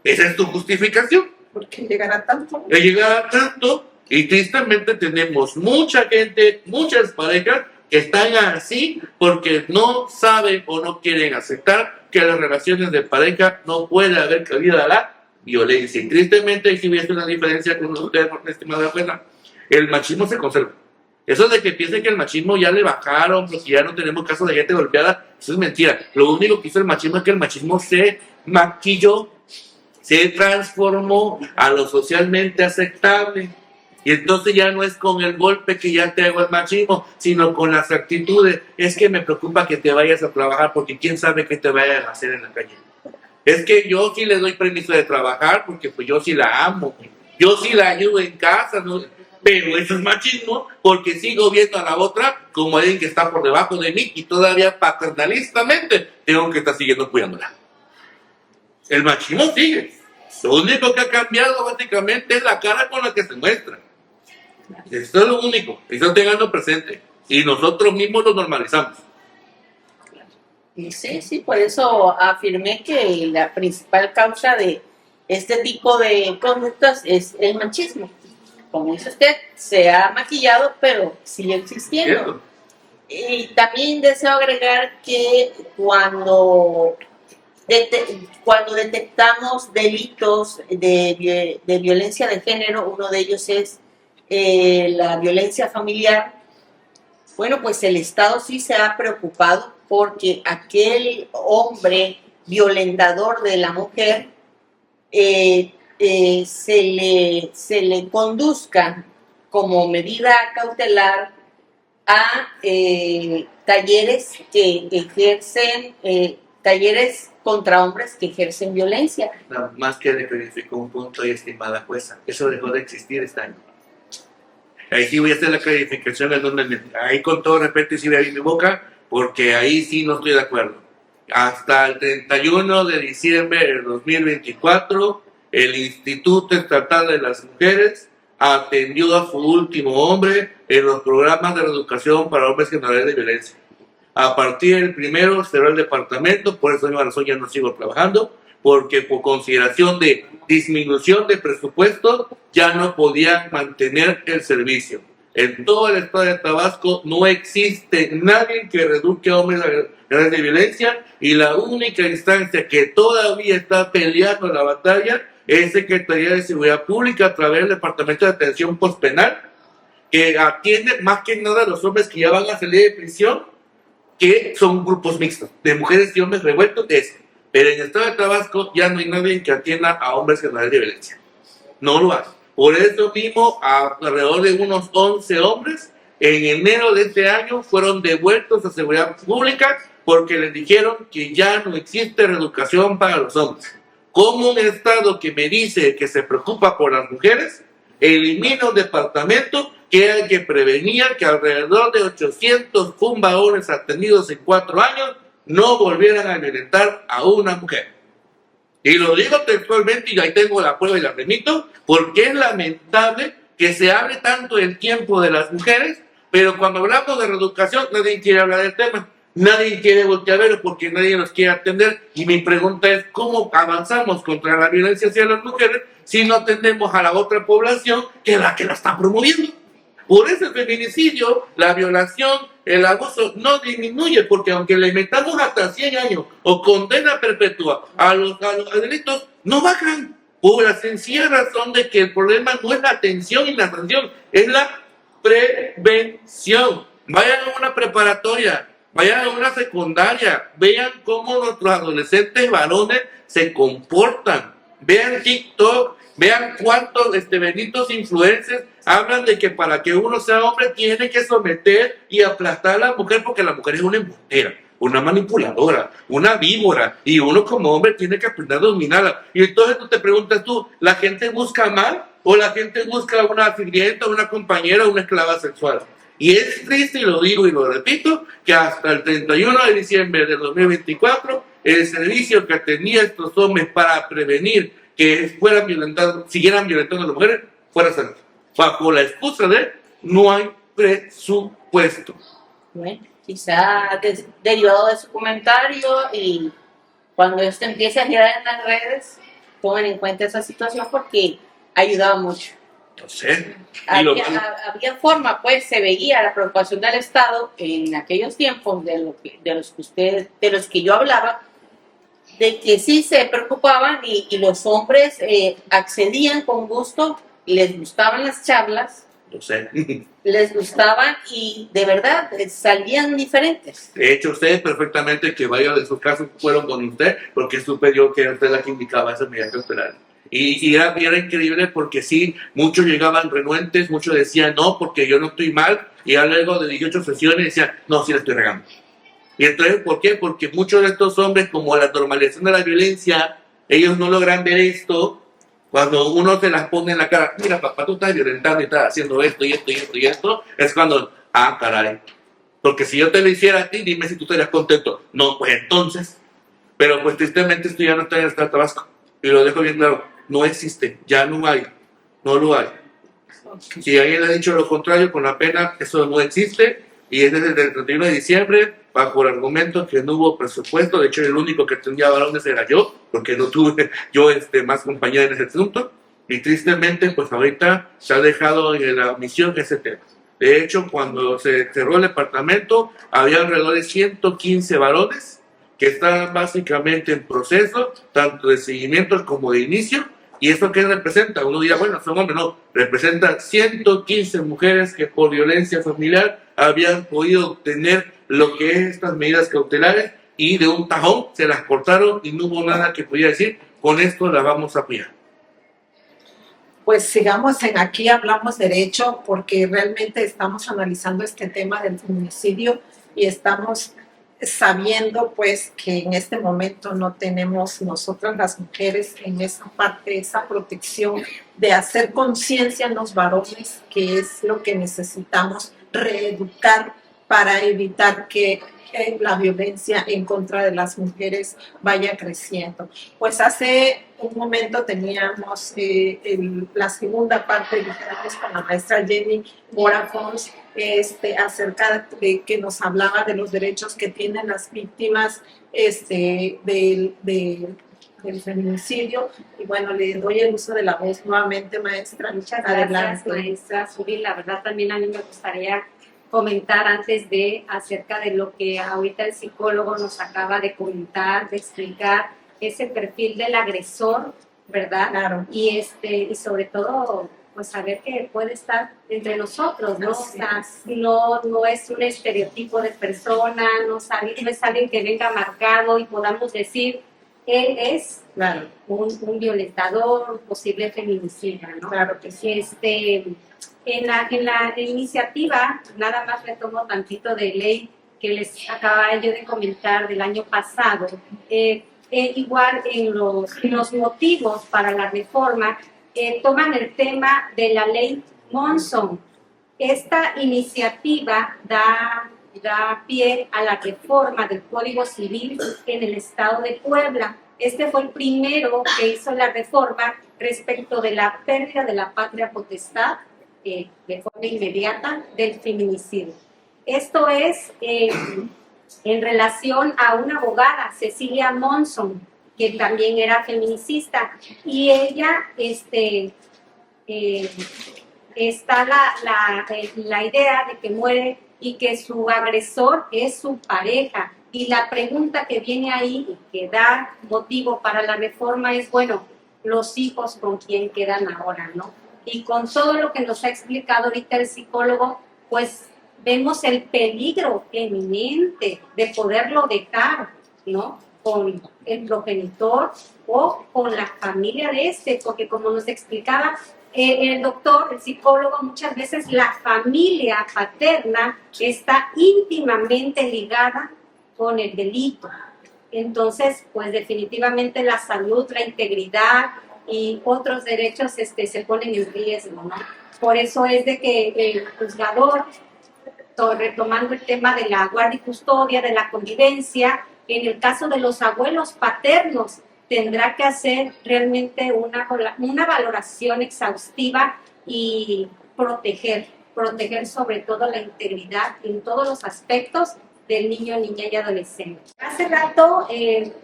[SPEAKER 3] Esa es tu justificación.
[SPEAKER 1] ¿Por qué llegará tanto?
[SPEAKER 3] Llegará tanto, y tristemente tenemos mucha gente, muchas parejas que están así porque no saben o no quieren aceptar que las relaciones de pareja no puede haber cabida a la violencia. Y tristemente, si hubiese una diferencia con ustedes, estimada Juana, el machismo se conserva. Eso de que piensen que el machismo ya le bajaron, porque ya no tenemos casos de gente golpeada, eso es mentira. Lo único que hizo el machismo es que el machismo se maquilló, se transformó a lo socialmente aceptable. Y entonces ya no es con el golpe que ya te hago el machismo, sino con las actitudes. Es que me preocupa que te vayas a trabajar porque quién sabe qué te vayan a hacer en la calle. Es que yo sí le doy permiso de trabajar porque pues yo sí la amo. Yo sí la ayudo en casa, ¿no? Pero eso es machismo porque sigo viendo a la otra como alguien que está por debajo de mí y todavía paternalistamente tengo que estar siguiendo cuidándola. El machismo sigue. Lo único que ha cambiado básicamente es la cara con la que se muestra. Eso es lo único. Eso tengando presente. Y nosotros mismos lo normalizamos.
[SPEAKER 2] Sí, por eso afirmé que la principal causa de este tipo de conductas es el machismo. Como dice usted, se ha maquillado, pero sigue existiendo. Y también deseo agregar que cuando detectamos delitos de violencia de género, uno de ellos es la violencia familiar, bueno, pues el Estado sí se ha preocupado porque aquel hombre violentador de la mujer se le conduzca como medida cautelar a talleres que ejercen, talleres contra hombres que ejercen violencia.
[SPEAKER 3] Nada más que le clarificó un punto y estimada jueza, eso dejó de existir este año. Ahí sí voy a hacer la clarificación en donde ahí con todo respeto y si voy a abrir mi boca, porque ahí sí no estoy de acuerdo. Hasta el 31 de diciembre del 2024, el Instituto Estatal de las Mujeres atendió a su último hombre en los programas de reeducación para hombres generales de violencia. A partir del primero cerró el departamento, por esa misma razón ya no sigo trabajando, porque por consideración de disminución de presupuesto ya no podía mantener el servicio. En todo el estado de Tabasco no existe nadie que reeduque a hombres generales de violencia, y la única instancia que todavía está peleando la batalla es Secretaría de Seguridad Pública a través del Departamento de Atención Postpenal, que atiende más que nada a los hombres que ya van a salir de prisión, que son grupos mixtos, de mujeres y hombres revueltos, pero en el estado de Tabasco ya no hay nadie que atienda a hombres generales de violencia. No lo hace. Por eso mismo, alrededor de unos 11 hombres, en enero de este año, fueron devueltos a Seguridad Pública porque les dijeron que ya no existe reeducación para los hombres. Como un estado que me dice que se preocupa por las mujeres, elimina un departamento que era el que prevenía que alrededor de 800 varones atendidos en 4 años no volvieran a violentar a una mujer. Y lo digo textualmente, y ahí tengo la prueba y la remito, porque es lamentable que se hable tanto del tiempo de las mujeres, pero cuando hablamos de reeducación nadie quiere hablar del tema. Nadie quiere voltear a verlo porque nadie nos quiere atender. Y mi pregunta es, ¿cómo avanzamos contra la violencia hacia las mujeres si no atendemos a la otra población que es la que la está promoviendo? Por eso el feminicidio, la violación, el abuso no disminuye, porque aunque le metamos hasta 100 años o condena perpetua a los delitos, no bajan. Por la sencilla razón de que el problema no es la atención y la sanción, es la prevención. Vayan a una preparatoria, vayan a una secundaria, vean cómo nuestros adolescentes varones se comportan. Vean TikTok, vean cuántos benditos influencers hablan de que para que uno sea hombre tiene que someter y aplastar a la mujer, porque la mujer es una embustera, una manipuladora, una víbora, y uno como hombre tiene que aprender a dominarla. Y entonces tú te preguntas ¿la gente busca mal o la gente busca una sirvienta, una compañera o una esclava sexual? Y es triste, y lo digo y lo repito, que hasta el 31 de diciembre de 2024, el servicio que tenía estos hombres para prevenir que siguieran violentando a las mujeres, fuera cerrado. Bajo la excusa de no hay presupuesto.
[SPEAKER 2] Bueno, quizá derivado de su comentario, y cuando esto empiece a girar en las redes, tomen en cuenta esa situación porque ayudaba mucho.
[SPEAKER 3] Entonces,
[SPEAKER 2] había forma, pues se veía la preocupación del Estado en aquellos tiempos de los que yo hablaba, de que sí se preocupaban y los hombres accedían con gusto, les gustaban las charlas, les gustaban y de verdad salían diferentes.
[SPEAKER 3] De hecho, ustedes perfectamente que varios de sus casos fueron con usted, porque supe yo que era usted la que indicaba esa medida cautelar. Y era increíble porque sí, muchos llegaban renuentes, muchos decían no, porque yo no estoy mal, y luego de 18 sesiones decían no, sí la estoy regando. Y entonces, ¿por qué? Porque muchos de estos hombres, como la normalización de la violencia, ellos no logran ver esto cuando uno se las pone en la cara. Mira, papá, tú estás violentando y estás haciendo esto y esto y esto y esto. Es cuando, caray. Porque si yo te lo hiciera a ti, dime si tú estarías contento. No, pues entonces. Pero pues tristemente esto ya no está en el estado de Tabasco. Y lo dejo bien claro, no existe, ya no hay, no lo hay. Si alguien ha dicho lo contrario, con la pena, eso no existe. Y es desde el 31 de diciembre, bajo el argumento que no hubo presupuesto. De hecho, el único que atendía varones era yo, porque no tuve yo más compañía en ese asunto. Y tristemente, pues ahorita se ha dejado en la omisión ese tema. De hecho, cuando se cerró el departamento, había alrededor de 115 varones que estaban básicamente en proceso, tanto de seguimiento como de inicio. ¿Y eso qué representa? Uno dirá, bueno, son hombres, no. Representa 115 mujeres que por violencia familiar habían podido obtener lo que es estas medidas cautelares, y de un tajón se las cortaron y no hubo nada que pudiera decir, con esto las vamos a apoyar.
[SPEAKER 1] Pues sigamos en Aquí Hablamos Derecho, porque realmente estamos analizando este tema del feminicidio y estamos sabiendo pues que en este momento no tenemos nosotras las mujeres en esa parte, esa protección de hacer conciencia en los varones, que es lo que necesitamos, reeducar para evitar que la violencia en contra de las mujeres vaya creciendo. Pues hace un momento teníamos la segunda parte, dijéramos, con la maestra Jenny Borafons, acerca de que nos hablaba de los derechos que tienen las víctimas del feminicidio. Y bueno, le doy el uso de la voz nuevamente, maestra.
[SPEAKER 4] Muchas
[SPEAKER 1] Adelante.
[SPEAKER 4] gracias, maestra Zuli. La verdad también a mí me gustaría comentar antes de acerca de lo que ahorita el psicólogo nos acaba de comentar, de explicar ese perfil del agresor, ¿verdad?
[SPEAKER 1] Claro.
[SPEAKER 4] Y sobre todo pues saber que puede estar entre nosotros, ¿no?
[SPEAKER 1] Así
[SPEAKER 4] o sea, no es un estereotipo de persona, no es alguien que venga marcado y podamos decir él es
[SPEAKER 1] Claro.
[SPEAKER 4] un violentador, un posible feminicida, ¿no?
[SPEAKER 1] Claro que sí.
[SPEAKER 4] En la iniciativa, nada más retomo tantito de ley que les acababa yo de comentar del año pasado, igual en los motivos para la reforma, toman el tema de la ley Monson. Esta iniciativa da pie a la reforma del Código Civil en el estado de Puebla. Este fue el primero que hizo la reforma respecto de la pérdida de la patria potestad de forma inmediata del feminicidio. Esto es en relación a una abogada, Cecilia Monson, que también era feminicista, y ella está la idea de que muere y que su agresor es su pareja. Y la pregunta que viene ahí y que da motivo para la reforma es, bueno, los hijos con quién quedan ahora, ¿no? Y con todo lo que nos ha explicado ahorita el psicólogo, pues vemos el peligro eminente de poderlo dejar, ¿no? Con el progenitor o con la familia de porque como nos explicaba el doctor, el psicólogo, muchas veces la familia paterna está íntimamente ligada con el delito. Entonces, pues definitivamente la salud, la integridad y otros derechos se ponen en riesgo, ¿no? Por eso es de que el juzgador, retomando el tema de la guardia y custodia, de la convivencia, en el caso de los abuelos paternos, tendrá que hacer realmente una valoración exhaustiva y proteger sobre todo la integridad en todos los aspectos del niño, niña y adolescente. Hace rato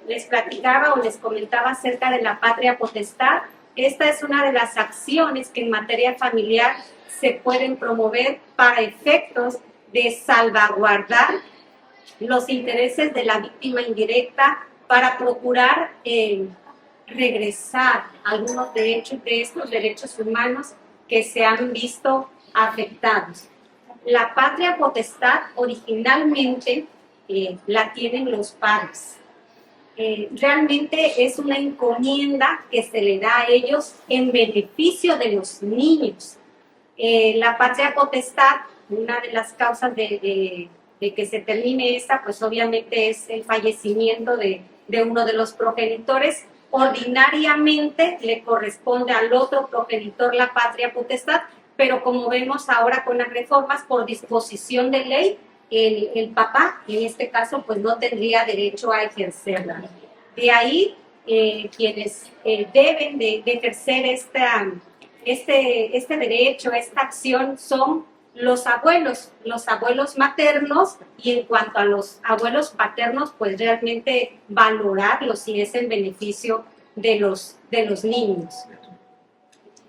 [SPEAKER 4] les platicaba o les comentaba acerca de la patria potestad. Esta es una de las acciones que en materia familiar se pueden promover para efectos de salvaguardar los intereses de la víctima indirecta para procurar regresar algunos derechos de estos derechos humanos que se han visto afectados. La patria potestad originalmente la tienen los padres. Realmente es una encomienda que se le da a ellos en beneficio de los niños. La patria potestad, una de las causas de que se termine esta, pues obviamente es el fallecimiento de uno de los progenitores. Ordinariamente le corresponde al otro progenitor la patria potestad, pero como vemos ahora con las reformas, por disposición de ley, el papá, en este caso, pues no tendría derecho a ejercerla. De ahí, quienes deben de ejercer este derecho, esta acción, son los abuelos maternos, y en cuanto a los abuelos paternos, pues realmente valorarlos si es en beneficio de los niños.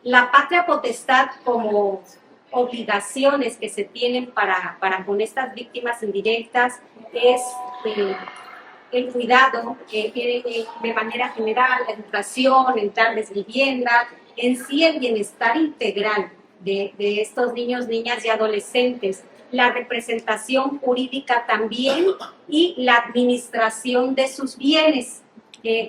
[SPEAKER 4] La patria potestad como obligaciones que se tienen para con estas víctimas indirectas es el cuidado de manera general, la educación, el darles vivienda, en sí el bienestar integral de estos niños, niñas y adolescentes, la representación jurídica también y la administración de sus bienes.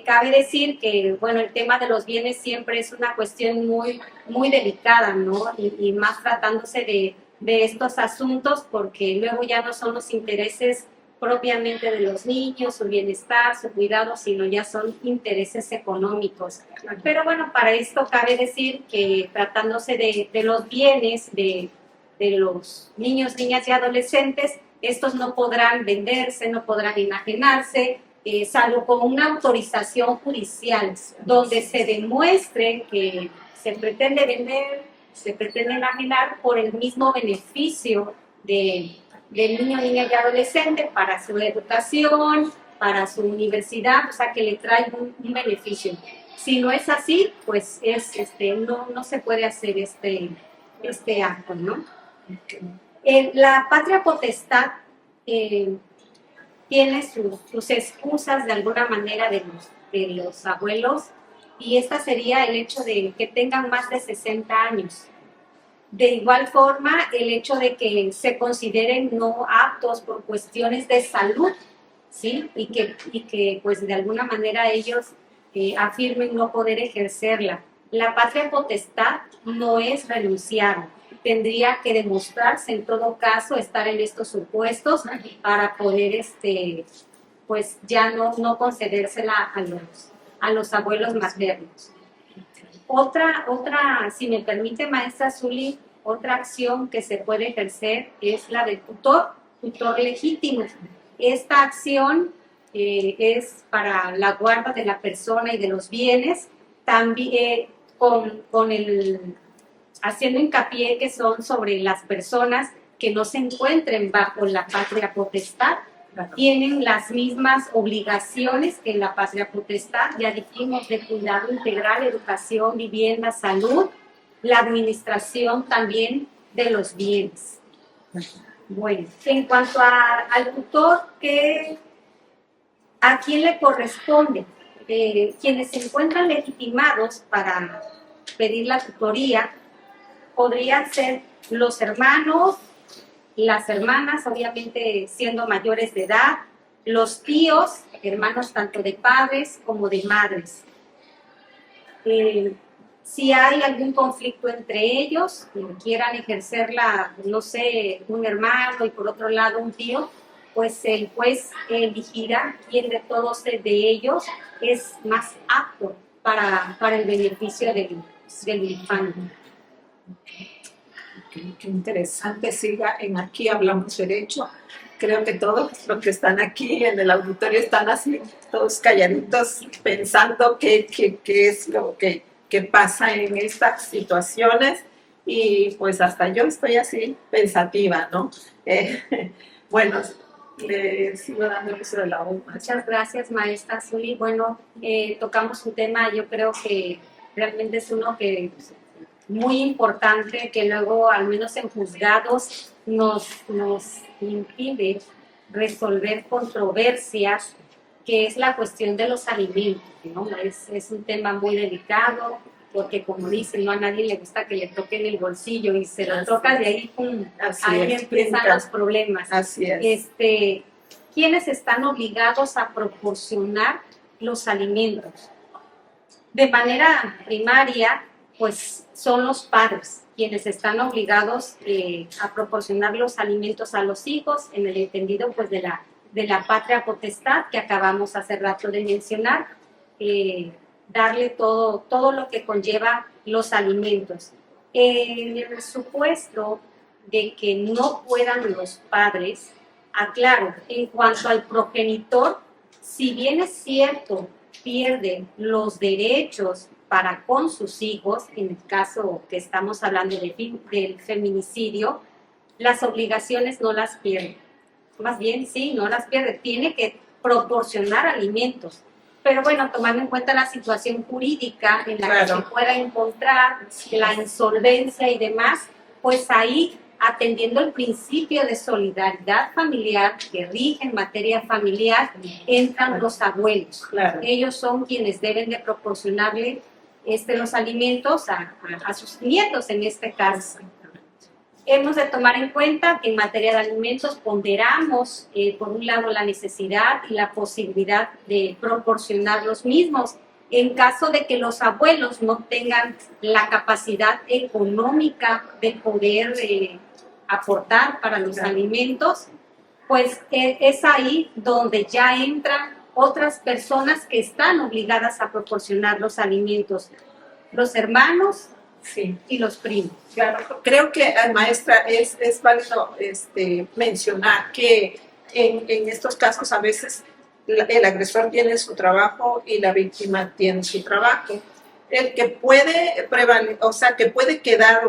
[SPEAKER 4] Cabe decir que, bueno, el tema de los bienes siempre es una cuestión muy, muy delicada, ¿no? Y más tratándose de estos asuntos, porque luego ya no son los intereses propiamente de los niños, su bienestar, su cuidado, sino ya son intereses económicos. Pero bueno, para esto cabe decir que tratándose de los bienes de los niños, niñas y adolescentes, estos no podrán venderse, no podrán enajenarse, salvo con una autorización judicial, donde se demuestre que se pretende vender, se pretende enajenar por el mismo beneficio del niño, niña y adolescente para su educación, para su universidad, o sea, que le trae un beneficio. Si no es así, pues no se puede hacer este acto, ¿no? La patria potestad tiene sus excusas de alguna manera de los abuelos, y esta sería el hecho de que tengan más de 60 años. De igual forma, el hecho de que se consideren no aptos por cuestiones de salud, ¿sí? Y que pues de alguna manera ellos afirmen no poder ejercerla. La patria potestad no es renunciable. Tendría que demostrarse en todo caso estar en estos supuestos para poder pues ya no concedérsela a los abuelos maternos. Otra, si me permite, maestra Zuli, otra acción que se puede ejercer es la del tutor legítimo. Esta acción es para la guarda de la persona y de los bienes, también haciendo hincapié que son sobre las personas que no se encuentren bajo la patria potestad. Tienen las mismas obligaciones que la patria potestad, ya dijimos, de cuidado integral, educación, vivienda, salud, la administración también de los bienes. Bueno, en cuanto al tutor, ¿a quién le corresponde? Quienes se encuentran legitimados para pedir la tutoría podrían ser los hermanos, las hermanas, obviamente siendo mayores de edad, los tíos, hermanos tanto de padres como de madres. Si hay algún conflicto entre ellos, que quieran ejercerla, no sé, un hermano y por otro lado un tío, pues el juez elegirá quién de todos de ellos es más apto para el beneficio del infante.
[SPEAKER 1] Qué interesante, siga en Aquí Hablamos Derecho. Creo que todos los que están aquí en el auditorio están así, todos calladitos, pensando qué es lo que pasa en estas situaciones, y pues hasta yo estoy así pensativa, ¿no? Bueno, le sigo dando el uso de la voz.
[SPEAKER 4] Muchas gracias, maestra Zuli. Bueno, tocamos un tema, yo creo que realmente es uno que muy importante, que luego, al menos en juzgados, nos impide resolver controversias, que es la cuestión de los alimentos, ¿no? Es un tema muy delicado, porque como dicen, no a nadie le gusta que le toquen el bolsillo, y se lo toca de ahí, ¡pum! Ahí empiezan los problemas.
[SPEAKER 1] Así es.
[SPEAKER 4] ¿Quiénes están obligados a proporcionar los alimentos? De manera primaria, pues son los padres quienes están obligados a proporcionar los alimentos a los hijos, en el entendido pues de la patria potestad que acabamos hace rato de mencionar, darle todo lo que conlleva los alimentos. En el supuesto de que no puedan los padres, aclaro, en cuanto al progenitor, si bien es cierto, pierde los derechos para con sus hijos, en el caso que estamos hablando del feminicidio, las obligaciones no las pierde. Más bien, sí, no las pierde. Tiene que proporcionar alimentos. Pero bueno, tomando en cuenta la situación jurídica en la que se pueda encontrar, la insolvencia y demás, pues ahí, atendiendo el principio de solidaridad familiar que rige en materia familiar, entran los abuelos. Claro. Ellos son quienes deben de proporcionarle los alimentos a sus nietos en este caso. Hemos de tomar en cuenta que en materia de alimentos ponderamos, por un lado, la necesidad y la posibilidad de proporcionar los mismos. En caso de que los abuelos no tengan la capacidad económica de poder aportar para los alimentos, pues es ahí donde ya entran otras personas que están obligadas a proporcionar los alimentos. Los hermanos,
[SPEAKER 1] Sí.
[SPEAKER 4] y los primos.
[SPEAKER 1] Claro, creo que, maestra, es válido mencionar que en estos casos a veces el agresor tiene su trabajo y la víctima tiene su trabajo. El que puede prevalecer, o sea, que puede quedar,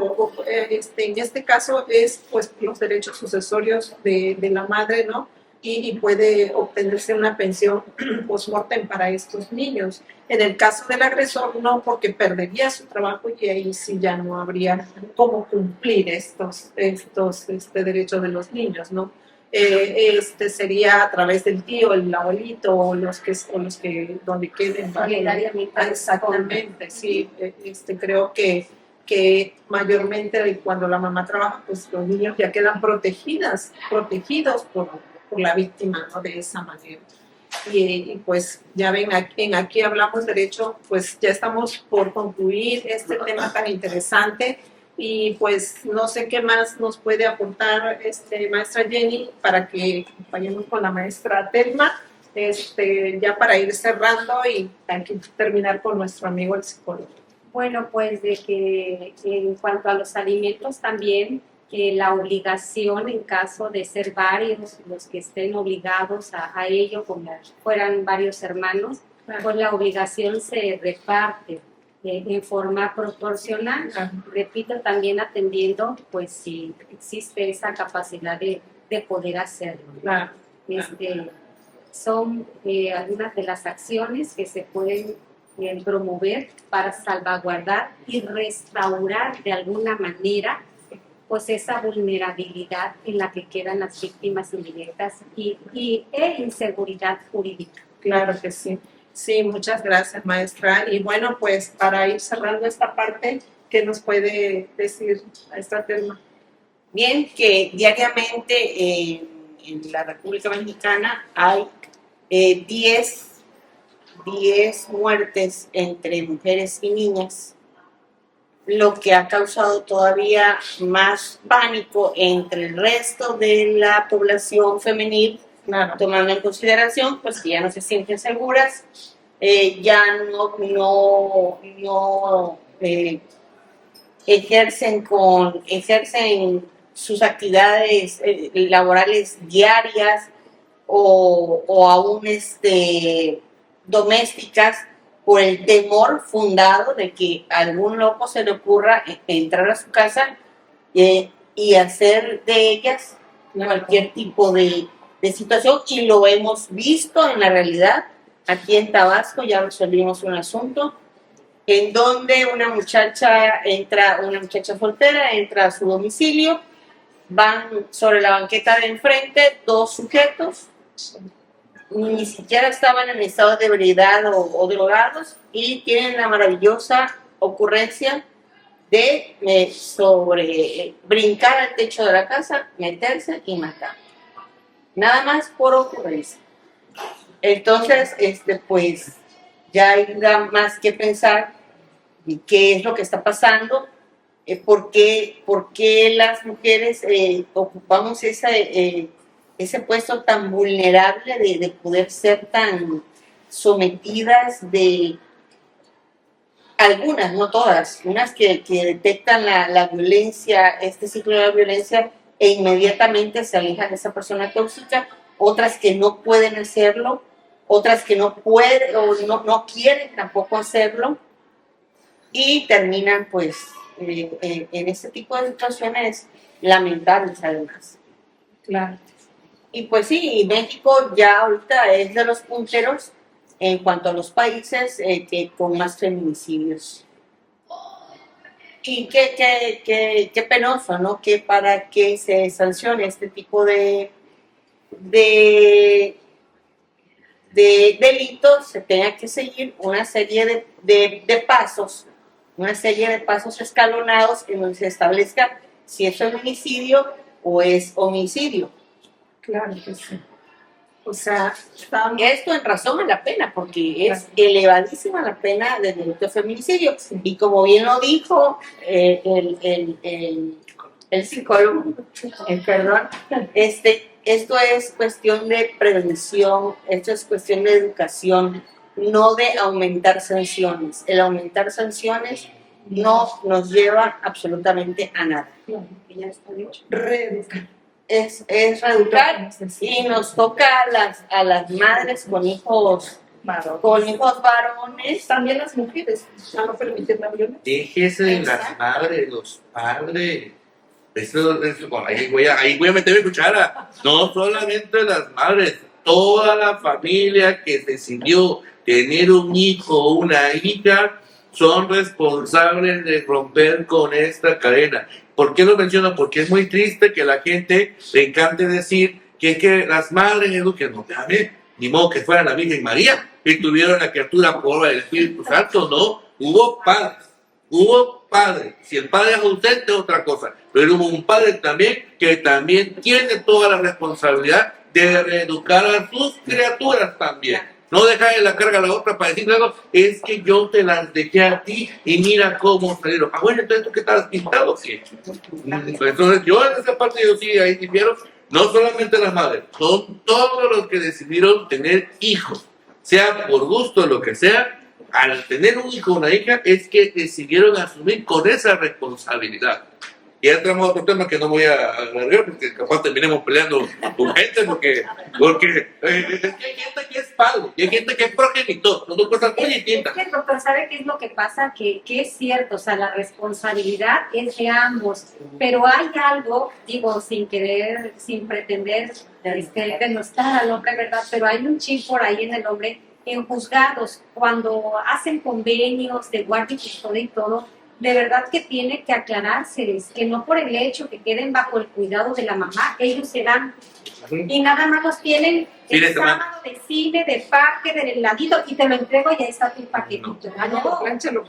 [SPEAKER 1] en este caso, es pues los derechos sucesorios de la madre, ¿no? Y puede obtenerse una pensión post-mortem para estos niños. En el caso del agresor, no, porque perdería su trabajo y ahí sí ya no habría cómo cumplir estos derechos de los niños, ¿no? Sería a través del tío, el abuelito o los que donde queden.
[SPEAKER 4] Solidariamente.
[SPEAKER 1] Exactamente, sí. Creo que mayormente cuando la mamá trabaja, pues los niños ya quedan protegidos por la víctima, ¿no? De esa manera. Y pues ya ven, aquí hablamos derecho, pues ya estamos por concluir este tema tan interesante y pues no sé qué más nos puede aportar maestra Jenny para que acompañemos con la maestra Telma, ya para ir cerrando y aquí terminar con nuestro amigo el psicólogo.
[SPEAKER 4] Bueno, pues de que en cuanto a los alimentos también, la obligación en caso de ser varios los que estén obligados a ello, como fueran varios hermanos, pues la obligación se reparte en forma proporcional. Repito, también atendiendo, pues si existe esa capacidad de poder hacerlo. Son algunas de las acciones que se pueden promover para salvaguardar y restaurar de alguna manera pues esa vulnerabilidad en la que quedan las víctimas indirectas e inseguridad jurídica.
[SPEAKER 1] Claro que sí. Sí, muchas gracias, maestra. Y bueno, pues para ir cerrando esta parte, ¿qué nos puede decir maestra Telma?
[SPEAKER 2] Bien, que diariamente en la República Mexicana hay 10 muertes entre mujeres y niñas, lo que ha causado todavía más pánico entre el resto de la población femenil, tomando en consideración pues que ya no se sienten seguras, ya no ejercen sus actividades laborales diarias o aún domésticas, por el temor fundado de que a algún loco se le ocurra entrar a su casa y hacer de ellas cualquier tipo de situación, y lo hemos visto en la realidad. Aquí en Tabasco ya resolvimos un asunto en donde una muchacha soltera entra a su domicilio, van sobre la banqueta de enfrente 2 sujetos, ni siquiera estaban en estado de ebriedad o drogados, y tienen la maravillosa ocurrencia de brincar al techo de la casa, meterse y matar. Nada más por ocurrencia. Entonces, pues ya hay más que pensar qué es lo que está pasando, por qué las mujeres ocupamos ese puesto tan vulnerable de poder ser tan sometidas de algunas, no todas, unas que detectan la violencia, este ciclo de la violencia, e inmediatamente se alejan de esa persona tóxica, otras que no pueden hacerlo, otras que no pueden o no quieren tampoco hacerlo, y terminan pues en este tipo de situaciones lamentables además.
[SPEAKER 1] Claro.
[SPEAKER 2] Y pues sí, México ya ahorita es de los punteros en cuanto a los países que con más feminicidios. Y qué penoso, ¿no? Que para que se sancione este tipo de delitos se tenga que seguir una serie de pasos escalonados en donde se establezca si es feminicidio o es homicidio.
[SPEAKER 1] Claro que sí. O sea,
[SPEAKER 2] esto en razón a la pena, porque es elevadísima la pena del delito de feminicidio. Y como bien lo dijo el psicólogo, esto es cuestión de prevención, esto es cuestión de educación, no de aumentar sanciones. El aumentar sanciones no nos lleva absolutamente a nada.
[SPEAKER 1] Reeducar.
[SPEAKER 2] Es reeducar y nos toca a las madres con hijos varones.
[SPEAKER 1] También las mujeres, a no permitir la violencia.
[SPEAKER 3] Déjese de las madres, los padres. Bueno, ahí voy a meter mi cuchara. No solamente las madres, toda la familia que decidió tener un hijo o una hija son responsables de romper con esta cadena. ¿Por qué lo menciono? Porque es muy triste que la gente le encante decir que las madres eduquen. No, déjame, ni modo que fuera la Virgen María y tuvieron la criatura por obra del Espíritu Santo. No, hubo padres. Si el padre es ausente es otra cosa, pero hubo un padre también que también tiene toda la responsabilidad de reeducar a sus criaturas también. No dejarle la carga a la otra para decirle algo, es que yo te las dejé a ti y mira cómo salieron. Ah, bueno, entonces tú que estabas pintado, sí. Entonces yo en esa parte yo sí, ahí difiero, no solamente las madres, son todos los que decidieron tener hijos, sea por gusto o lo que sea, al tener un hijo o una hija, es que decidieron asumir con esa responsabilidad. Y ya entramos a otro tema que no voy a alargar porque capaz terminemos peleando con gente porque es que hay gente que es padre y hay gente que es progenitor, son dos cosas muy distintas.
[SPEAKER 4] Es que, doctor, ¿sabe qué es lo que pasa? Que es cierto, o sea, la responsabilidad es de ambos, pero hay algo, digo, sin pretender denostar al hombre, ¿verdad? Pero hay un chip por ahí en el hombre, en juzgados, cuando hacen convenios de guardia y custodia y todo, de verdad que tiene que aclarárseles que no por el hecho que queden bajo el cuidado de la mamá, ellos se dan y nada más los tienen el sábado de cine, de parque, del heladito y te lo entrego y ahí está tu paquetito.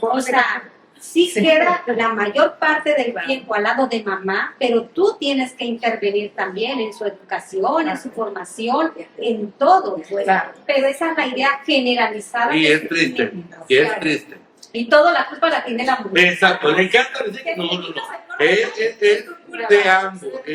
[SPEAKER 4] O sea, sí queda la mayor parte del tiempo al lado de mamá, pero tú tienes que intervenir también en su educación, en su formación, en todo. Pues.
[SPEAKER 1] Claro.
[SPEAKER 4] Pero esa es la idea generalizada.
[SPEAKER 3] Y es triste, y es triste.
[SPEAKER 4] Y toda la culpa la tiene la mujer.
[SPEAKER 3] Exacto, le encanta decir que no. Es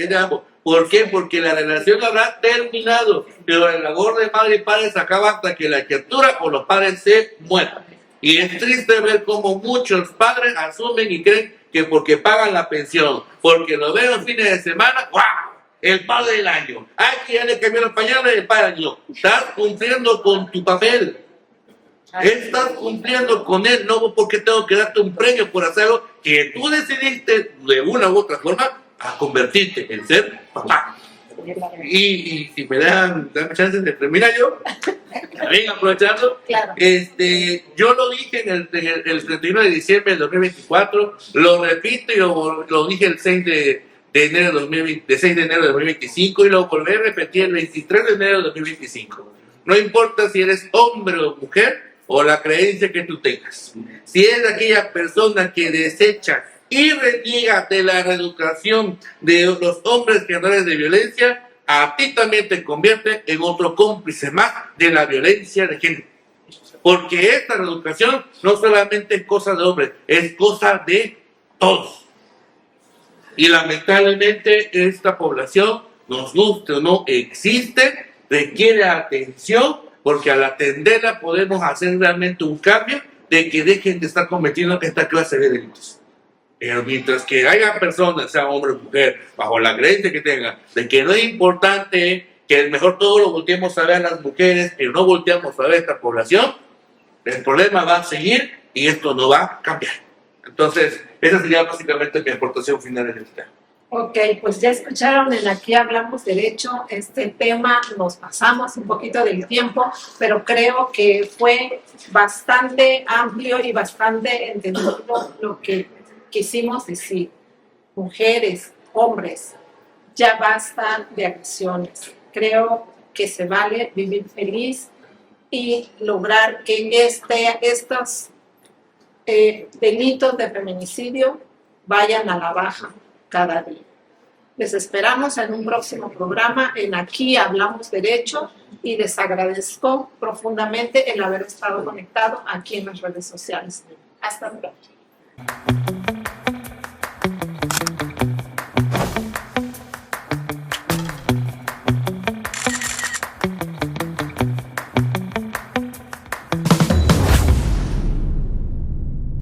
[SPEAKER 3] de ambos. ¿Por qué? Porque la relación habrá terminado, pero el labor de madre y padre se acaba hasta que la criatura o los padres se mueran. Y es triste ver cómo muchos padres asumen y creen que porque pagan la pensión, porque lo ven los fines de semana, ¡wow! El padre del año. Ay, que ya le cambió los pañales, el padre del año. Estás cumpliendo con tu papel. Estás cumpliendo con él, no porque tengo que darte un premio por hacer algo que tú decidiste de una u otra forma a convertirte en ser papá. Y si me dan chances de terminar yo, también aprovechando,
[SPEAKER 1] Claro.
[SPEAKER 3] Yo lo dije en el 31 de diciembre del 2024, lo repito y lo dije el 6 de enero de 2025 y lo volví a repetir el 23 de enero de 2025. No importa si eres hombre o mujer, o la creencia que tú tengas. Si eres aquella persona que desecha y reniega de la reeducación de los hombres generadores de violencia, a ti también te convierte en otro cómplice más de la violencia de género. Porque esta reeducación no solamente es cosa de hombres, es cosa de todos. Y lamentablemente esta población, nos guste o no, existe, requiere atención, porque al atenderla podemos hacer realmente un cambio de que dejen de estar cometiendo esta clase de delitos. Pero mientras que haya personas, sea hombre o mujer, bajo la creencia que tengan, de que no es importante, que mejor todo lo volteemos a ver a las mujeres, que no volteamos a ver a esta población, el problema va a seguir y esto no va a cambiar. Entonces, esa sería básicamente mi aportación final en el tema.
[SPEAKER 1] Ok, pues ya escucharon, en Aquí Hablamos Derecho, este tema nos pasamos un poquito del tiempo, pero creo que fue bastante amplio y bastante entendido lo que quisimos decir. Mujeres, hombres, ya basta de agresiones. Creo que se vale vivir feliz y lograr que estos delitos de feminicidio vayan a la baja cada día. Les esperamos en un próximo programa en Aquí Hablamos Derecho y les agradezco profundamente el haber estado conectado aquí en las redes sociales. Hasta pronto.